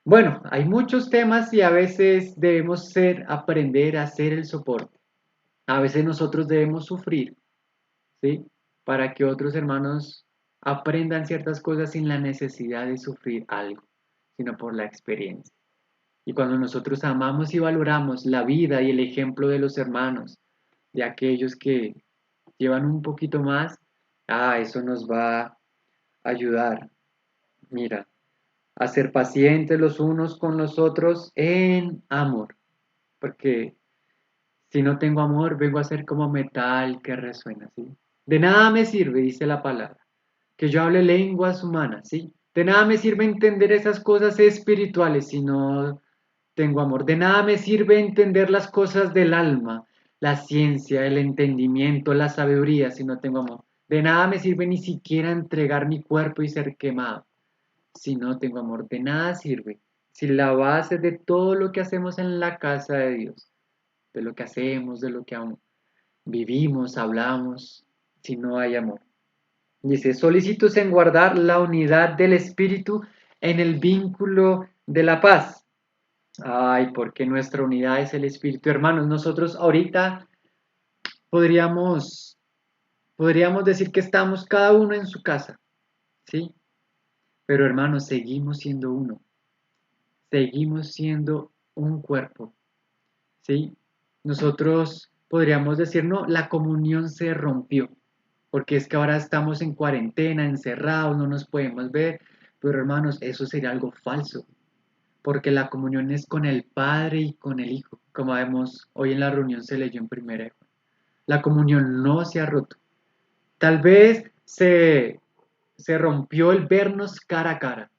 Bueno, hay muchos temas y a veces debemos aprender a hacer el soporte. A veces nosotros debemos sufrir, ¿sí? Para que otros hermanos aprendan ciertas cosas sin la necesidad de sufrir algo, sino por la experiencia. Y cuando nosotros amamos y valoramos la vida y el ejemplo de los hermanos, de aquellos que llevan un poquito más, eso nos va a ayudar, mira, a ser pacientes los unos con los otros en amor. Porque si no tengo amor, vengo a ser como metal que resuena, ¿sí? De nada me sirve, dice la palabra, que yo hable lenguas humanas, ¿sí? De nada me sirve entender esas cosas espirituales si no tengo amor. De nada me sirve entender las cosas del alma, la ciencia, el entendimiento, la sabiduría si no tengo amor. De nada me sirve ni siquiera entregar mi cuerpo y ser quemado si no tengo amor. De nada sirve. Si la base de todo lo que hacemos en la casa de Dios, de lo que hacemos, de lo que aún vivimos, hablamos, si no hay amor. Dice, solícitos en guardar la unidad del espíritu en el vínculo de la paz. Ay, porque nuestra unidad es el espíritu. Hermanos, nosotros ahorita podríamos, podríamos decir que estamos cada uno en su casa, ¿sí? Pero hermanos, seguimos siendo uno, seguimos siendo un cuerpo, ¿sí? Nosotros podríamos decir, no, la comunión se rompió, porque es que ahora estamos en cuarentena, encerrados, no nos podemos ver, pero hermanos, eso sería algo falso, porque la comunión es con el Padre y con el Hijo, como vemos hoy en la reunión se leyó en primera de Juan. La comunión no se ha roto. Tal vez se rompió el vernos cara a cara,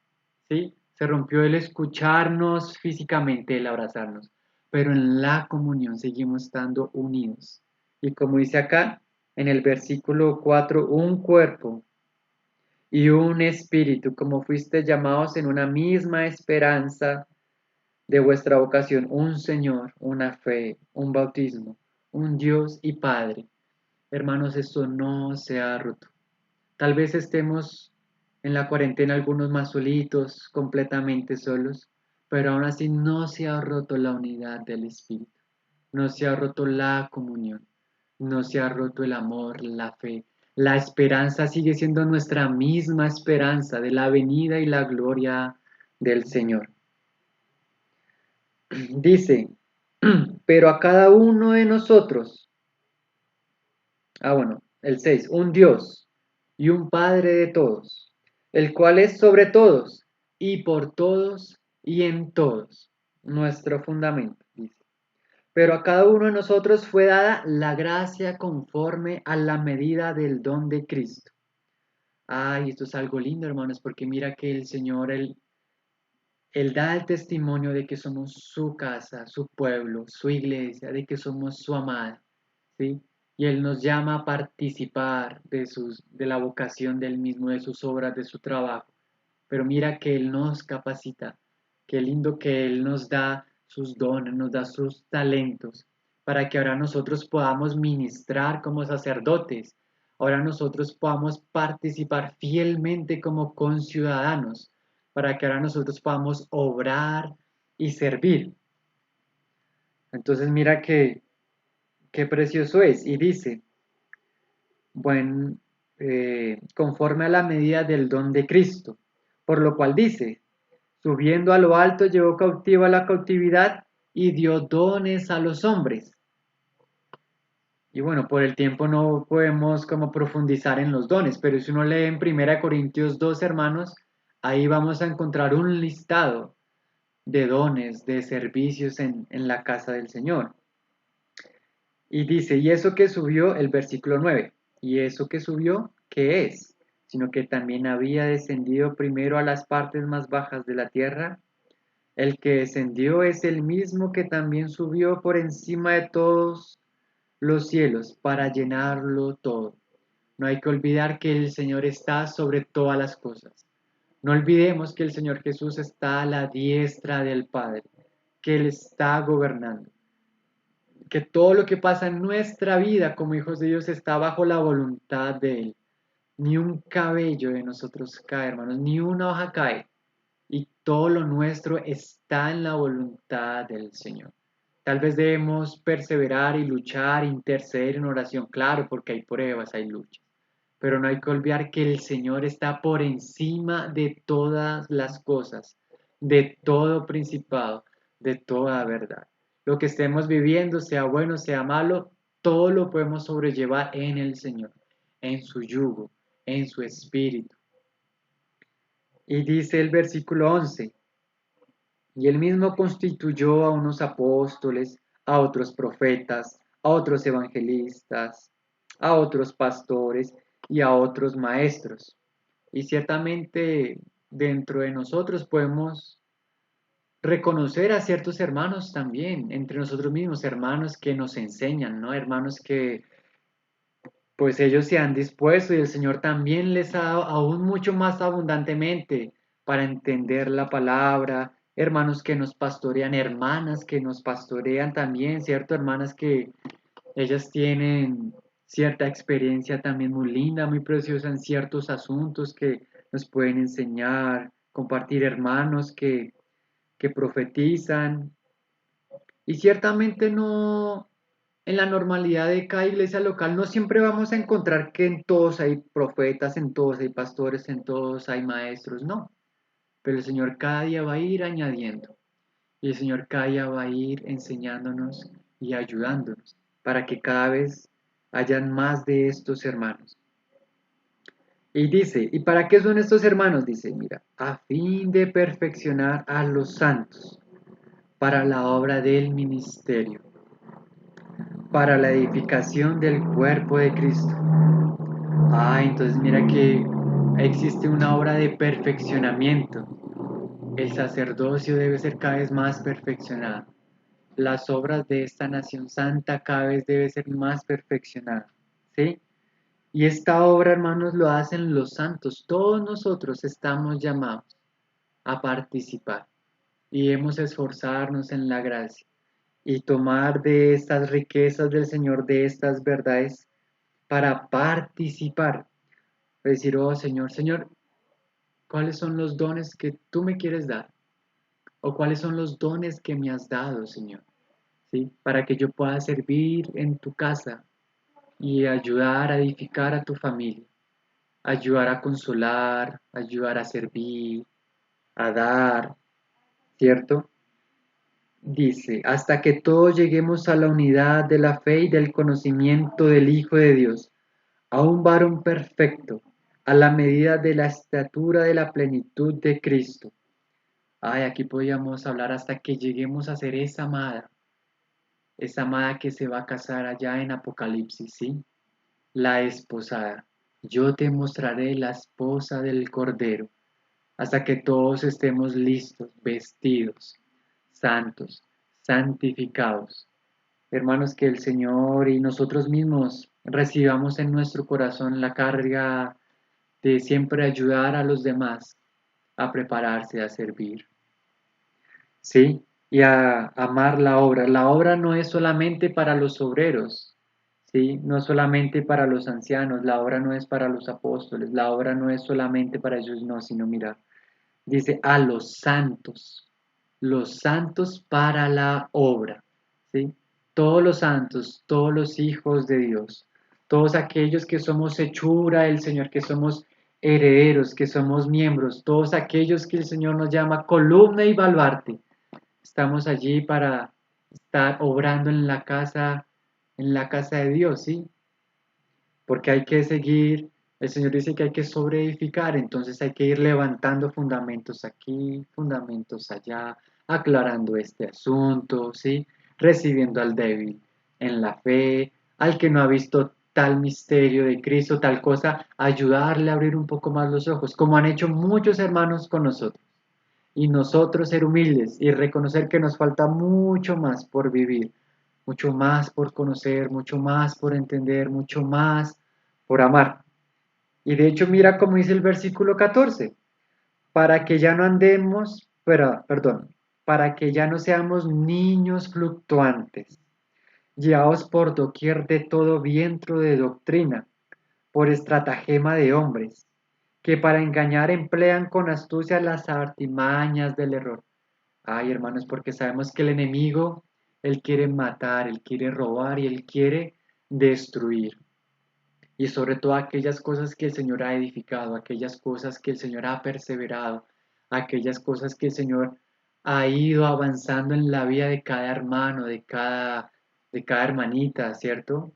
¿sí? Se rompió el escucharnos físicamente, el abrazarnos, pero en la comunión seguimos estando unidos. Y como dice acá en el versículo 4, un cuerpo y un espíritu, como fuiste llamados en una misma esperanza de vuestra vocación, un Señor, una fe, un bautismo, un Dios y Padre. Hermanos, esto no se ha roto. Tal vez estemos en la cuarentena algunos más solitos, completamente solos, pero aún así no se ha roto la unidad del Espíritu, no se ha roto la comunión, no se ha roto el amor, la fe. La esperanza sigue siendo nuestra misma esperanza de la venida y la gloria del Señor. Dice, pero a cada uno de nosotros, bueno, el 6, un Dios y un Padre de todos, el cual es sobre todos y por todos y en todos, nuestro fundamento, dice. Pero a cada uno de nosotros fue dada la gracia conforme a la medida del don de Cristo. Ay, esto es algo lindo, hermanos, porque mira que el Señor, él da el testimonio de que somos su casa, su pueblo, su iglesia, de que somos su amada, ¿sí? Y Él nos llama a participar de la vocación del mismo, de sus obras, de su trabajo. Pero mira que Él nos capacita, qué lindo que Él nos da sus dones, nos da sus talentos, para que ahora nosotros podamos ministrar como sacerdotes, ahora nosotros podamos participar fielmente como conciudadanos para que ahora nosotros podamos obrar y servir. Entonces mira qué precioso es. Y dice, bueno, conforme a la medida del don de Cristo, por lo cual dice, subiendo a lo alto llevó cautiva la cautividad y dio dones a los hombres. Y bueno, por el tiempo no podemos como profundizar en los dones, pero si uno lee en 1 Corintios 2, hermanos, ahí vamos a encontrar un listado de dones, de servicios en la casa del Señor. Y dice, y eso que subió, el versículo 9, y eso que subió, ¿qué es? Sino que también había descendido primero a las partes más bajas de la tierra. El que descendió es el mismo que también subió por encima de todos los cielos para llenarlo todo. No hay que olvidar que el Señor está sobre todas las cosas. No olvidemos que el Señor Jesús está a la diestra del Padre. que Él está gobernando, que todo lo que pasa en nuestra vida como hijos de Dios está bajo la voluntad de Él. Ni un cabello de nosotros cae, hermanos, ni una hoja cae. Y todo lo nuestro está en la voluntad del Señor. Tal vez debemos perseverar y luchar, interceder en oración, claro, porque hay pruebas, hay luchas. Pero no hay que olvidar que el Señor está por encima de todas las cosas, de todo principado, de toda verdad. Lo que estemos viviendo, sea bueno, sea malo, todo lo podemos sobrellevar en el Señor, en su yugo, en su espíritu. Y dice el versículo 11, y él mismo constituyó a unos apóstoles, a otros profetas, a otros evangelistas, a otros pastores y a otros maestros. Y ciertamente dentro de nosotros podemos reconocer a ciertos hermanos también, entre nosotros mismos, hermanos que nos enseñan, ¿no? Hermanos que pues ellos se han dispuesto y el Señor también les ha dado aún mucho más abundantemente para entender la palabra, hermanos que nos pastorean, hermanas que nos pastorean también, ¿cierto? Hermanas que ellas tienen cierta experiencia también muy linda, muy preciosa en ciertos asuntos que nos pueden enseñar, compartir hermanos que profetizan, y ciertamente no, en la normalidad de cada iglesia local no siempre vamos a encontrar que en todos hay profetas, en todos hay pastores, en todos hay maestros, no. Pero el Señor cada día va a ir añadiendo y el Señor cada día va a ir enseñándonos y ayudándonos para que cada vez hayan más de estos hermanos. Y dice, ¿y para qué son estos hermanos? Dice, mira, a fin de perfeccionar a los santos para la obra del ministerio, para la edificación del cuerpo de Cristo. Entonces mira que existe una obra de perfeccionamiento. El sacerdocio debe ser cada vez más perfeccionado. Las obras de esta nación santa cada vez deben ser más perfeccionadas. ¿Sí? Y esta obra, hermanos, lo hacen los santos. Todos nosotros estamos llamados a participar y debemos esforzarnos en la gracia y tomar de estas riquezas del Señor, de estas verdades, para participar. Decir, oh Señor, Señor, ¿cuáles son los dones que tú me quieres dar? ¿O cuáles son los dones que me has dado, Señor? ¿Sí? Para que yo pueda servir en tu casa y ayudar a edificar a tu familia, ayudar a consolar, ayudar a servir, a dar, ¿cierto? Dice, hasta que todos lleguemos a la unidad de la fe y del conocimiento del Hijo de Dios, a un varón perfecto, a la medida de la estatura de la plenitud de Cristo. Aquí podríamos hablar hasta que lleguemos a ser esa amada que se va a casar allá en Apocalipsis, ¿sí? La esposada. Yo te mostraré la esposa del Cordero, hasta que todos estemos listos, vestidos, santos, santificados. Hermanos, que el Señor y nosotros mismos recibamos en nuestro corazón la carga de siempre ayudar a los demás a prepararse a servir, ¿sí? Y a amar la obra. La obra no es solamente para los obreros, ¿sí? No es solamente para los ancianos, la obra no es para los apóstoles, la obra no es solamente para ellos, no, sino mira, dice a los santos para la obra, ¿sí? Todos los santos, todos los hijos de Dios, todos aquellos que somos hechura del Señor, que somos herederos, que somos miembros, todos aquellos que el Señor nos llama columna y baluarte, estamos allí para estar obrando en la casa de Dios, ¿sí? Porque hay que seguir, el Señor dice que hay que sobreedificar, entonces hay que ir levantando fundamentos aquí, fundamentos allá, aclarando este asunto, ¿sí? Recibiendo al débil en la fe, al que no ha visto tal misterio de Cristo, tal cosa, ayudarle a abrir un poco más los ojos, como han hecho muchos hermanos con nosotros. Y nosotros ser humildes y reconocer que nos falta mucho más por vivir, mucho más por conocer, mucho más por entender, mucho más por amar. Y de hecho mira cómo dice el versículo 14, para que ya no andemos, perdón, para que ya no seamos niños fluctuantes, llevados por doquier de todo viento de doctrina, por estratagema de hombres, que para engañar emplean con astucia las artimañas del error. Ay, hermanos, porque sabemos que el enemigo, él quiere matar, él quiere robar y él quiere destruir. Y sobre todo aquellas cosas que el Señor ha edificado, aquellas cosas que el Señor ha perseverado, aquellas cosas que el Señor ha ido avanzando en la vida de cada hermano, de cada hermanita, ¿cierto?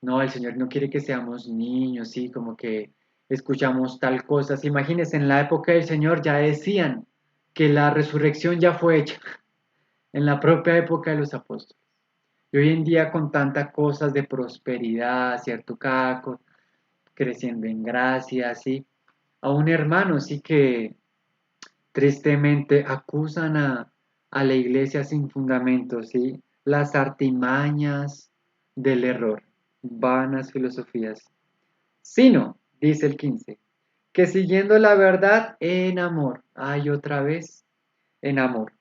No, el Señor no quiere que seamos niños, sí, como que escuchamos tal cosa. Imagínense, en la época del Señor ya decían que la resurrección ya fue hecha, en la propia época de los apóstoles. Y hoy en día con tantas cosas de prosperidad, ¿cierto? Creciendo en gracia, ¿sí? A un hermano, sí que tristemente acusan a la iglesia sin fundamento, ¿sí? Las artimañas del error, vanas filosofías. Sino, dice el 15, que siguiendo la verdad en amor, hay otra vez, en amor,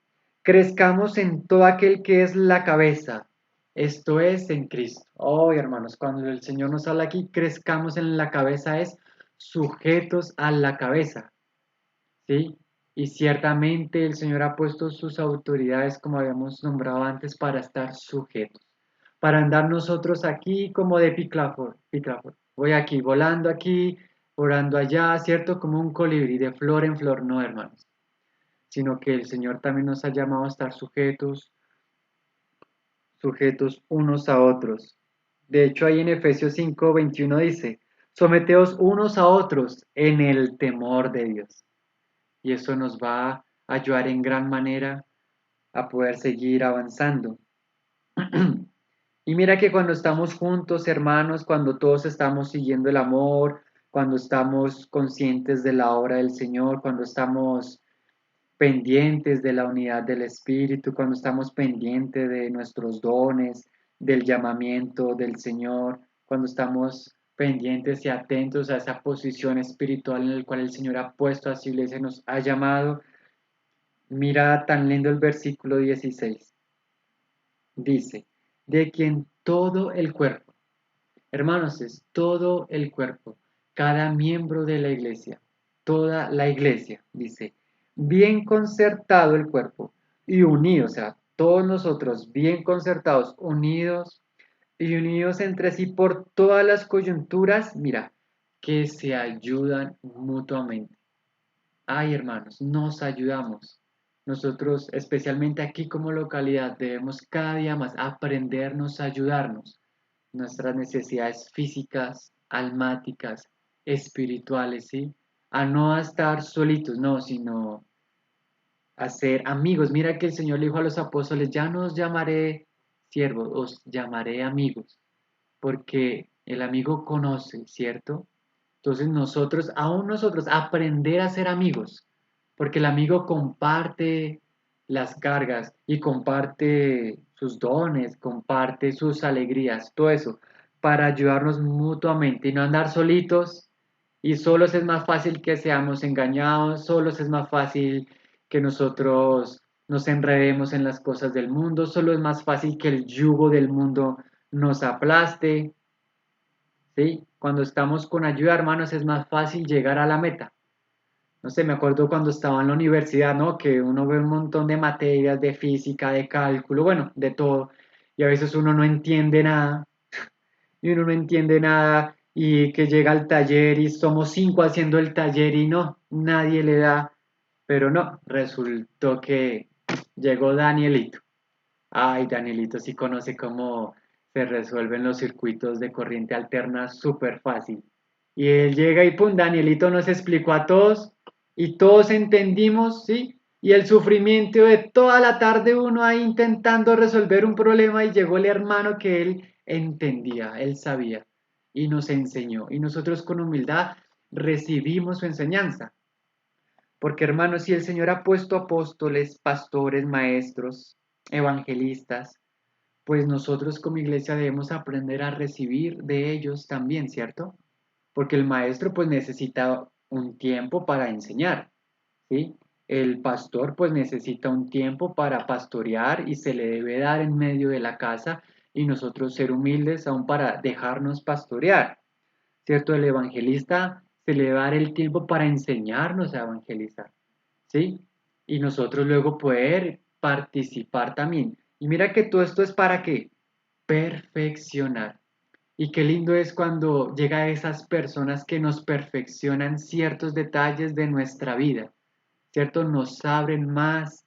crezcamos en todo aquel que es la cabeza, esto es en Cristo. Oh, hermanos, cuando el Señor nos habla aquí, crezcamos en la cabeza es sujetos a la cabeza, ¿sí? Y ciertamente el Señor ha puesto sus autoridades, como habíamos nombrado antes, para estar sujetos, para andar nosotros aquí como de piclafort, piclafort. Voy aquí, volando allá, ¿cierto? Como un colibrí de flor en flor, no, hermanos, sino que el Señor también nos ha llamado a estar sujetos unos a otros. De hecho, ahí en Efesios 5:21 dice, someteos unos a otros en el temor de Dios. Y eso nos va a ayudar en gran manera a poder seguir avanzando. Y mira que cuando estamos juntos, hermanos, cuando todos estamos siguiendo el amor, cuando estamos conscientes de la obra del Señor, cuando estamos pendientes de la unidad del Espíritu, cuando estamos pendientes de nuestros dones, del llamamiento del Señor, cuando estamos pendientes y atentos a esa posición espiritual en la cual el Señor ha puesto a su iglesia, nos ha llamado. Mira tan lindo el versículo 16. Dice, de quien todo el cuerpo, hermanos, es todo el cuerpo, cada miembro de la iglesia, toda la iglesia, dice, bien concertado el cuerpo y unido, o sea, todos nosotros bien concertados, unidos y unidos entre sí por todas las coyunturas, mira, que se ayudan mutuamente. Ay, hermanos, nos ayudamos. Nosotros, especialmente aquí como localidad, debemos cada día más aprendernos a ayudarnos. Nuestras necesidades físicas, almáticas, espirituales, ¿sí? A no estar solitos, no, sino a ser amigos. Mira que el Señor le dijo a los apóstoles, ya no os llamaré siervos, os llamaré amigos, porque el amigo conoce, ¿cierto? Entonces nosotros, aún nosotros, aprender a ser amigos, porque el amigo comparte las cargas y comparte sus dones, comparte sus alegrías, todo eso, para ayudarnos mutuamente y no andar solitos. Y solos es más fácil que seamos engañados, solos es más fácil que nosotros nos enredemos en las cosas del mundo, solo es más fácil que el yugo del mundo nos aplaste, ¿sí? Cuando estamos con ayuda, hermanos, es más fácil llegar a la meta. No sé, me acuerdo cuando estaba en la universidad, ¿no? Que uno ve un montón de materias de física, de cálculo, bueno, de todo, y a veces uno no entiende nada, y uno no entiende nada, y que llega al taller y somos 5 haciendo el taller y no, nadie le da, pero no, resultó que llegó Danielito. Ay, Danielito sí conoce cómo se resuelven los circuitos de corriente alterna súper fácil. Y él llega y pum, Danielito nos explicó a todos y todos entendimos, ¿sí? Y el sufrimiento de toda la tarde uno ahí intentando resolver un problema y llegó el hermano que él entendía, él sabía y nos enseñó. Y nosotros con humildad recibimos su enseñanza. Porque hermanos, si el Señor ha puesto apóstoles, pastores, maestros, evangelistas, pues nosotros como iglesia debemos aprender a recibir de ellos también, ¿cierto? Porque el maestro pues necesita un tiempo para enseñar, ¿sí? El pastor pues necesita un tiempo para pastorear y se le debe dar en medio de la casa y nosotros ser humildes aún para dejarnos pastorear, ¿cierto? El evangelista se le va a dar el tiempo para enseñarnos a evangelizar, ¿sí? Y nosotros luego poder participar también. Y mira que todo esto es para qué? Perfeccionar. Y qué lindo es cuando llega a esas personas que nos perfeccionan ciertos detalles de nuestra vida, ¿cierto? Nos abren más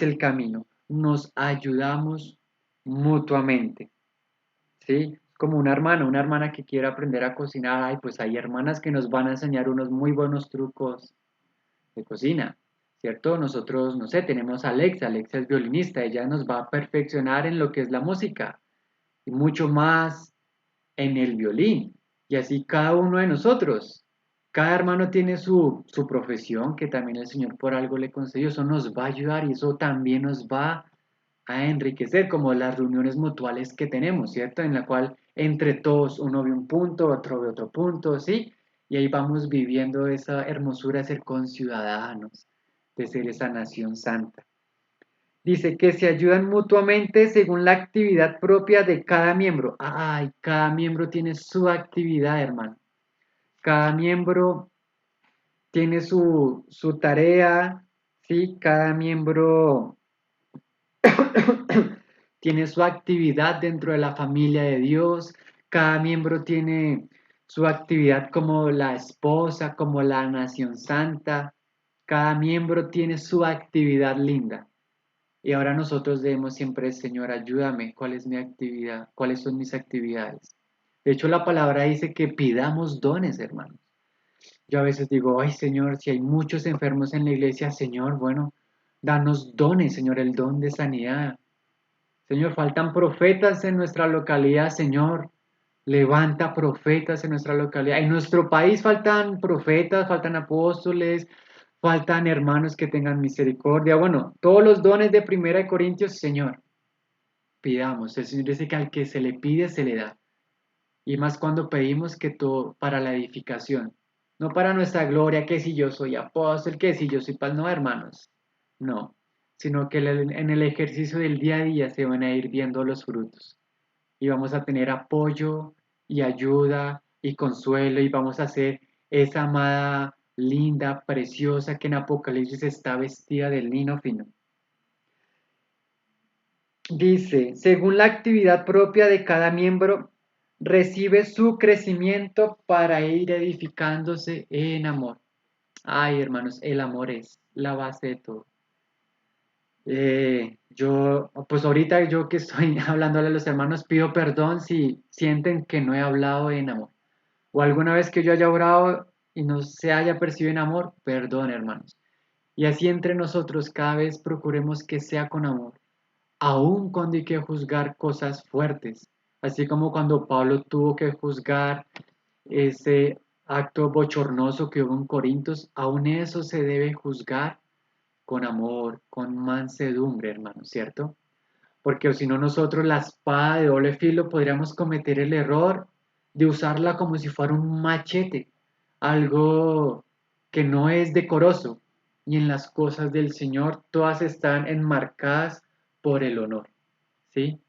el camino, nos ayudamos mutuamente, ¿sí? Como una hermana que quiere aprender a cocinar, ay, pues hay hermanas que nos van a enseñar unos muy buenos trucos de cocina, ¿cierto? Nosotros, no sé, tenemos a Alexa, Alexa es violinista, ella nos va a perfeccionar en lo que es la música y mucho más en el violín. Y así cada uno de nosotros. Cada hermano tiene su profesión que también el Señor por algo le concedió. Eso nos va a ayudar y eso también nos va a enriquecer, como las reuniones mutuales que tenemos, ¿cierto? En la cual entre todos uno ve un punto, otro ve otro punto, ¿sí? Y ahí vamos viviendo esa hermosura de ser conciudadanos, de ser esa nación santa. Dice que se ayudan mutuamente según la actividad propia de cada miembro. Ay, cada miembro tiene su actividad, hermano. Cada miembro tiene su tarea, ¿sí? Cada miembro tiene su actividad dentro de la familia de Dios. Cada miembro tiene su actividad como la esposa, como la nación santa. Cada miembro tiene su actividad linda. Y ahora nosotros debemos siempre, Señor, ayúdame, ¿cuál es mi actividad? ¿Cuáles son mis actividades? De hecho, la palabra dice que pidamos dones, hermanos. Yo a veces digo, ay, Señor, si hay muchos enfermos en la iglesia, Señor, bueno, danos dones, Señor, el don de sanidad. Señor, faltan profetas en nuestra localidad, Señor. Levanta profetas en nuestra localidad. En nuestro país faltan profetas, faltan apóstoles, faltan hermanos que tengan misericordia. Bueno, todos los dones de Primera de Corintios, Señor, pidamos. El Señor dice que al que se le pide, se le da. Y más cuando pedimos que todo para la edificación. No para nuestra gloria, que si yo soy apóstol, que si yo soy paz, no, hermanos. No, sino que en el ejercicio del día a día se van a ir viendo los frutos. Y vamos a tener apoyo y ayuda y consuelo y vamos a ser esa amada linda, preciosa que en Apocalipsis está vestida de lino fino. Dice, según la actividad propia de cada miembro, recibe su crecimiento para ir edificándose en amor. Ay, hermanos, el amor es la base de todo. Pues ahorita yo que estoy hablándole a los hermanos, pido perdón si sienten que no he hablado en amor. O alguna vez que yo haya orado y no se haya percibido en amor, perdón, hermanos. Y así entre nosotros cada vez procuremos que sea con amor, aun cuando hay que juzgar cosas fuertes. Así como cuando Pablo tuvo que juzgar ese acto bochornoso que hubo en Corintios, aún eso se debe juzgar con amor, con mansedumbre, hermano, ¿cierto? Porque si no nosotros la espada de doble filo podríamos cometer el error de usarla como si fuera un machete, algo que no es decoroso. Y en las cosas del Señor todas están enmarcadas por el honor, ¿sí?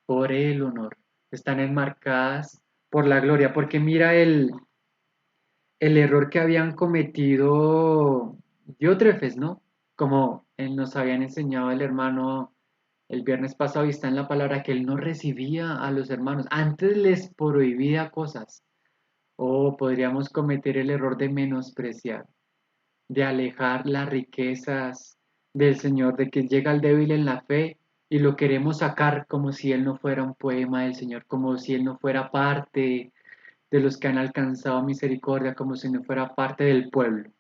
Por el honor. Están enmarcadas por la gloria, porque mira el error que habían cometido Diótrefes, ¿no? Como nos habían enseñado el hermano el viernes pasado y está en la palabra que él no recibía a los hermanos, antes les prohibía cosas. O podríamos cometer el error de menospreciar, de alejar las riquezas del Señor, de que llega el débil en la fe y lo queremos sacar como si él no fuera un poema del Señor, como si él no fuera parte de los que han alcanzado misericordia, como si no fuera parte del pueblo.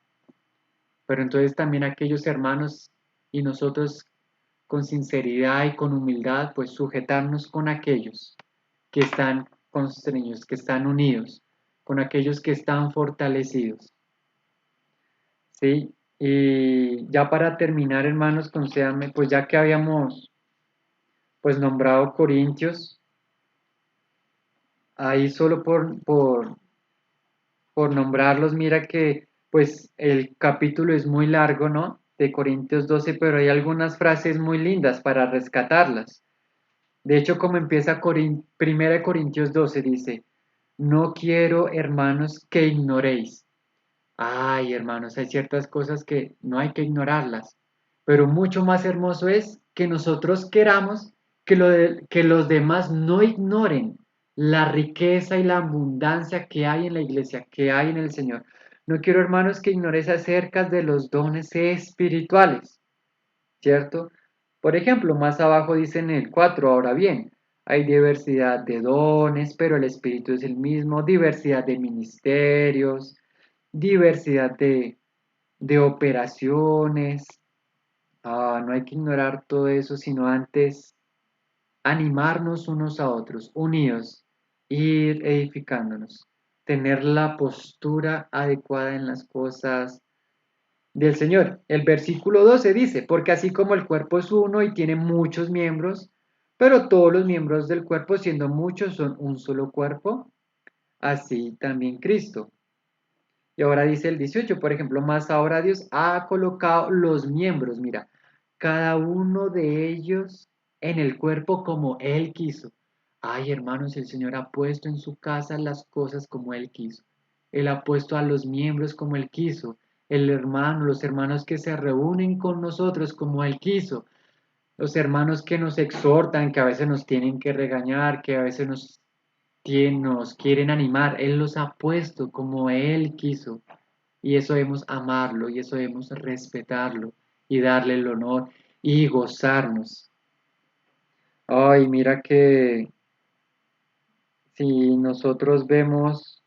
Pero entonces también aquellos hermanos y nosotros con sinceridad y con humildad, pues sujetarnos con aquellos que están constreñidos, que están unidos, con aquellos que están fortalecidos. ¿Sí? Y ya para terminar, hermanos, concédanme, pues ya que habíamos pues nombrado Corintios, ahí solo por nombrarlos, mira que pues el capítulo es muy largo, ¿no? De Corintios 12, pero hay algunas frases muy lindas para rescatarlas. De hecho, como empieza Primera de Corintios 12, dice, no quiero, hermanos, que ignoréis. Ay, hermanos, hay ciertas cosas que no hay que ignorarlas, pero mucho más hermoso es que nosotros queramos que los demás no ignoren la riqueza y la abundancia que hay en la iglesia, que hay en el Señor. No quiero, hermanos, que ignoréis acerca de los dones espirituales, ¿cierto? Por ejemplo, más abajo dice en el 4, ahora bien, hay diversidad de dones, pero el Espíritu es el mismo, diversidad de ministerios, diversidad de operaciones. No hay que ignorar todo eso, sino antes animarnos unos a otros, unidos, ir edificándonos, tener la postura adecuada en las cosas del Señor. El versículo 12 dice, porque así como el cuerpo es uno y tiene muchos miembros, pero todos los miembros del cuerpo, siendo muchos, son un solo cuerpo, así también Cristo. Y ahora dice el 18, por ejemplo, más ahora Dios ha colocado los miembros, mira, cada uno de ellos en el cuerpo como Él quiso. Ay, hermanos, el Señor ha puesto en su casa las cosas como Él quiso. Él ha puesto a los miembros como Él quiso. El hermano, los hermanos que se reúnen con nosotros como Él quiso. Los hermanos que nos exhortan, que a veces nos tienen que regañar, que a veces nos quieren animar. Él los ha puesto como Él quiso. Y eso debemos amarlo y eso debemos respetarlo y darle el honor y gozarnos. Ay, mira que si nosotros vemos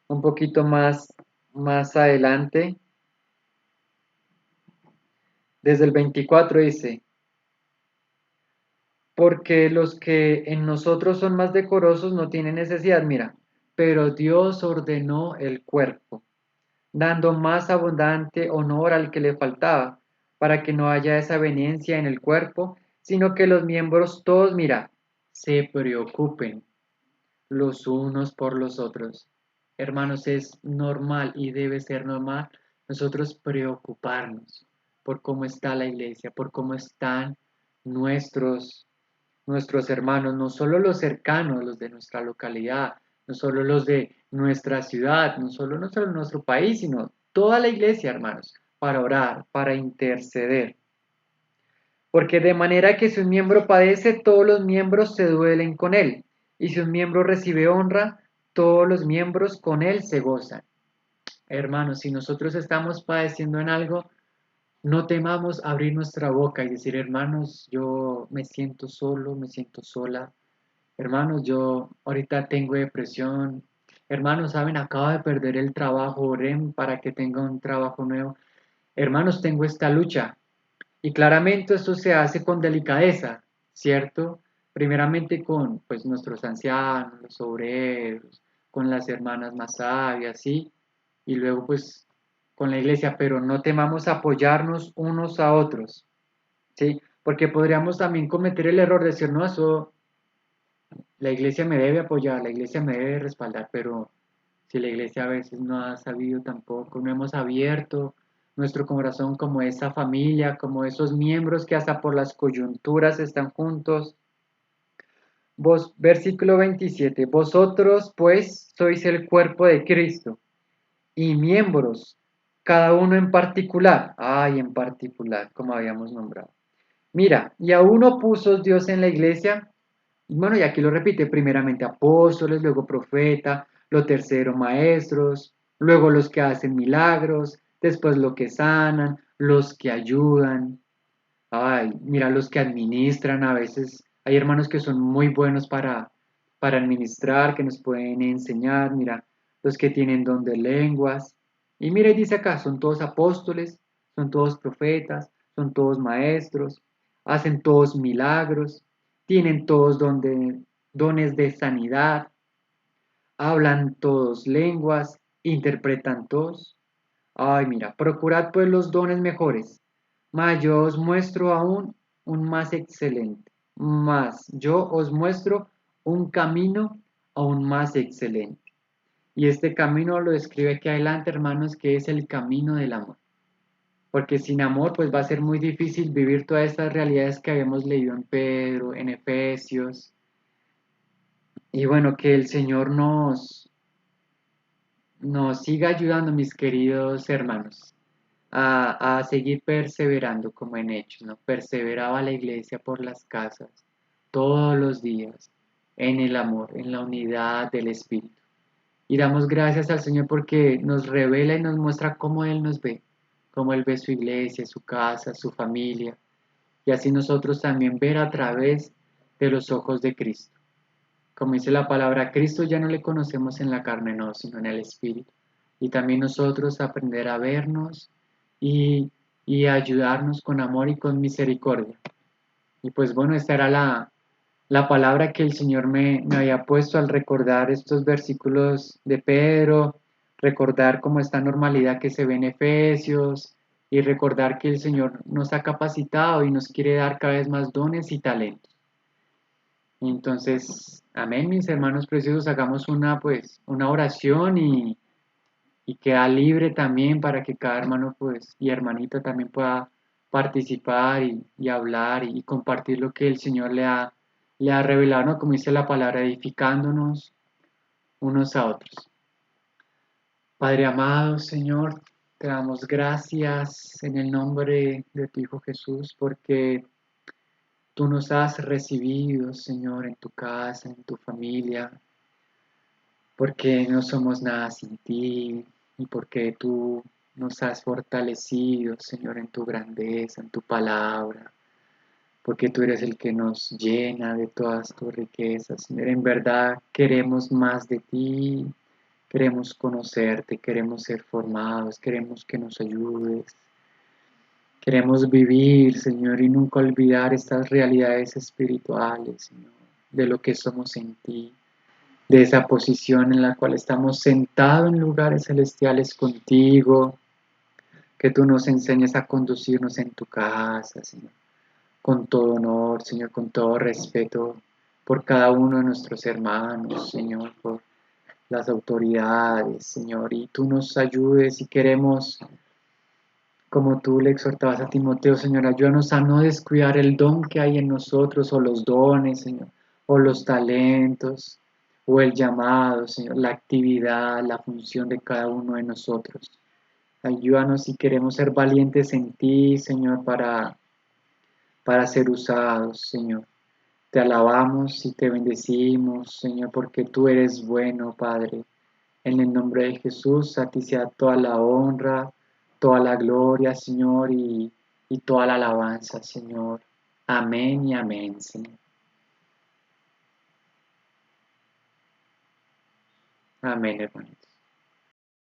un poquito más adelante, desde el 24 dice, porque los que en nosotros son más decorosos no tienen necesidad, mira, pero Dios ordenó el cuerpo, dando más abundante honor al que le faltaba, para que no haya desaveniencia en el cuerpo, sino que los miembros todos, mira, se preocupen los unos por los otros. Hermanos, es normal y debe ser normal nosotros preocuparnos por cómo está la iglesia, por cómo están nuestros, nuestros hermanos, no solo los cercanos, los de nuestra localidad, no solo los de nuestra ciudad, no solo nuestro país, sino toda la iglesia, hermanos, para orar, para interceder. Porque de manera que si un miembro padece, todos los miembros se duelen con él, y si un miembro recibe honra, todos los miembros con él se gozan. Hermanos, si nosotros estamos padeciendo en algo, no temamos abrir nuestra boca y decir, hermanos, yo me siento solo, me siento sola. Hermanos, yo ahorita tengo depresión. Hermanos, saben, acabo de perder el trabajo, oren para que tenga un trabajo nuevo. Hermanos, tengo esta lucha. Y claramente esto se hace con delicadeza, ¿cierto? Primeramente con pues nuestros ancianos, los obreros, con las hermanas más sabias, ¿sí? Y luego pues con la iglesia, pero no temamos apoyarnos unos a otros, ¿sí? Porque podríamos también cometer el error de decir, no, eso la iglesia me debe apoyar, la iglesia me debe respaldar, pero si la iglesia a veces no ha sabido tampoco, no hemos abierto nuestro corazón como esa familia, como esos miembros que hasta por las coyunturas están juntos. Versículo 27, vosotros pues sois el cuerpo de Cristo y miembros, cada uno en particular, en particular, como habíamos nombrado. Mira, y a uno puso Dios en la iglesia. Bueno, y aquí lo repite, primeramente apóstoles, luego profeta, lo tercero maestros, luego los que hacen milagros, después los que sanan, los que ayudan. Ay, mira, los que administran, a veces hay hermanos que son muy buenos para administrar, que nos pueden enseñar, mira, los que tienen don de lenguas. Y mira, y dice acá, son todos apóstoles, son todos profetas, son todos maestros, hacen todos milagros, tienen todos dones de sanidad, hablan todos lenguas, interpretan todos. Ay, mira, procurad pues los dones mejores, mas yo os muestro aún un más excelente, mas yo os muestro un camino aún más excelente. Y este camino lo describe aquí adelante, hermanos, que es el camino del amor. Porque sin amor, pues va a ser muy difícil vivir todas estas realidades que habíamos leído en Pedro, en Efesios. Y bueno, que el Señor nos siga ayudando, mis queridos hermanos, a seguir perseverando como en Hechos, ¿no? Perseveraba la iglesia por las casas todos los días en el amor, en la unidad del Espíritu. Y damos gracias al Señor porque nos revela y nos muestra cómo Él nos ve, cómo Él ve su iglesia, su casa, su familia, y así nosotros también ver a través de los ojos de Cristo. Como dice la palabra, Cristo ya no le conocemos en la carne, no, sino en el Espíritu. Y también nosotros aprender a vernos y, y ayudarnos con amor y con misericordia. Y pues bueno, esta era la palabra que el Señor me había puesto al recordar estos versículos de Pedro, recordar como esta normalidad que se ve en Efesios y recordar que el Señor nos ha capacitado y nos quiere dar cada vez más dones y talentos. Entonces, amén, mis hermanos preciosos, hagamos una oración y queda libre también para que cada hermano pues y hermanita también pueda participar y hablar y compartir lo que el Señor le ha revelado, ¿no? Como dice la palabra, edificándonos unos a otros. Padre amado, Señor, te damos gracias en el nombre de tu Hijo Jesús porque tú nos has recibido, Señor, en tu casa, en tu familia, porque no somos nada sin ti y porque tú nos has fortalecido, Señor, en tu grandeza, en tu palabra, porque tú eres el que nos llena de todas tus riquezas, Señor. En verdad queremos más de ti, queremos conocerte, queremos ser formados, queremos que nos ayudes. Queremos vivir, Señor, y nunca olvidar estas realidades espirituales, Señor, de lo que somos en ti, de esa posición en la cual estamos sentados en lugares celestiales contigo, que tú nos enseñes a conducirnos en tu casa, Señor, con todo honor, Señor, con todo respeto por cada uno de nuestros hermanos, Señor, por las autoridades, Señor, y tú nos ayudes y queremos, como tú le exhortabas a Timoteo, Señor, ayúdanos a no descuidar el don que hay en nosotros, o los dones, Señor, o los talentos, o el llamado, Señor, la actividad, la función de cada uno de nosotros. Ayúdanos si queremos ser valientes en ti, Señor, para ser usados, Señor. Te alabamos y te bendecimos, Señor, porque tú eres bueno, Padre. En el nombre de Jesús, a ti sea toda la honra, toda la gloria, Señor, y toda la alabanza, Señor. Amén y amén, Señor. Amén, hermanos.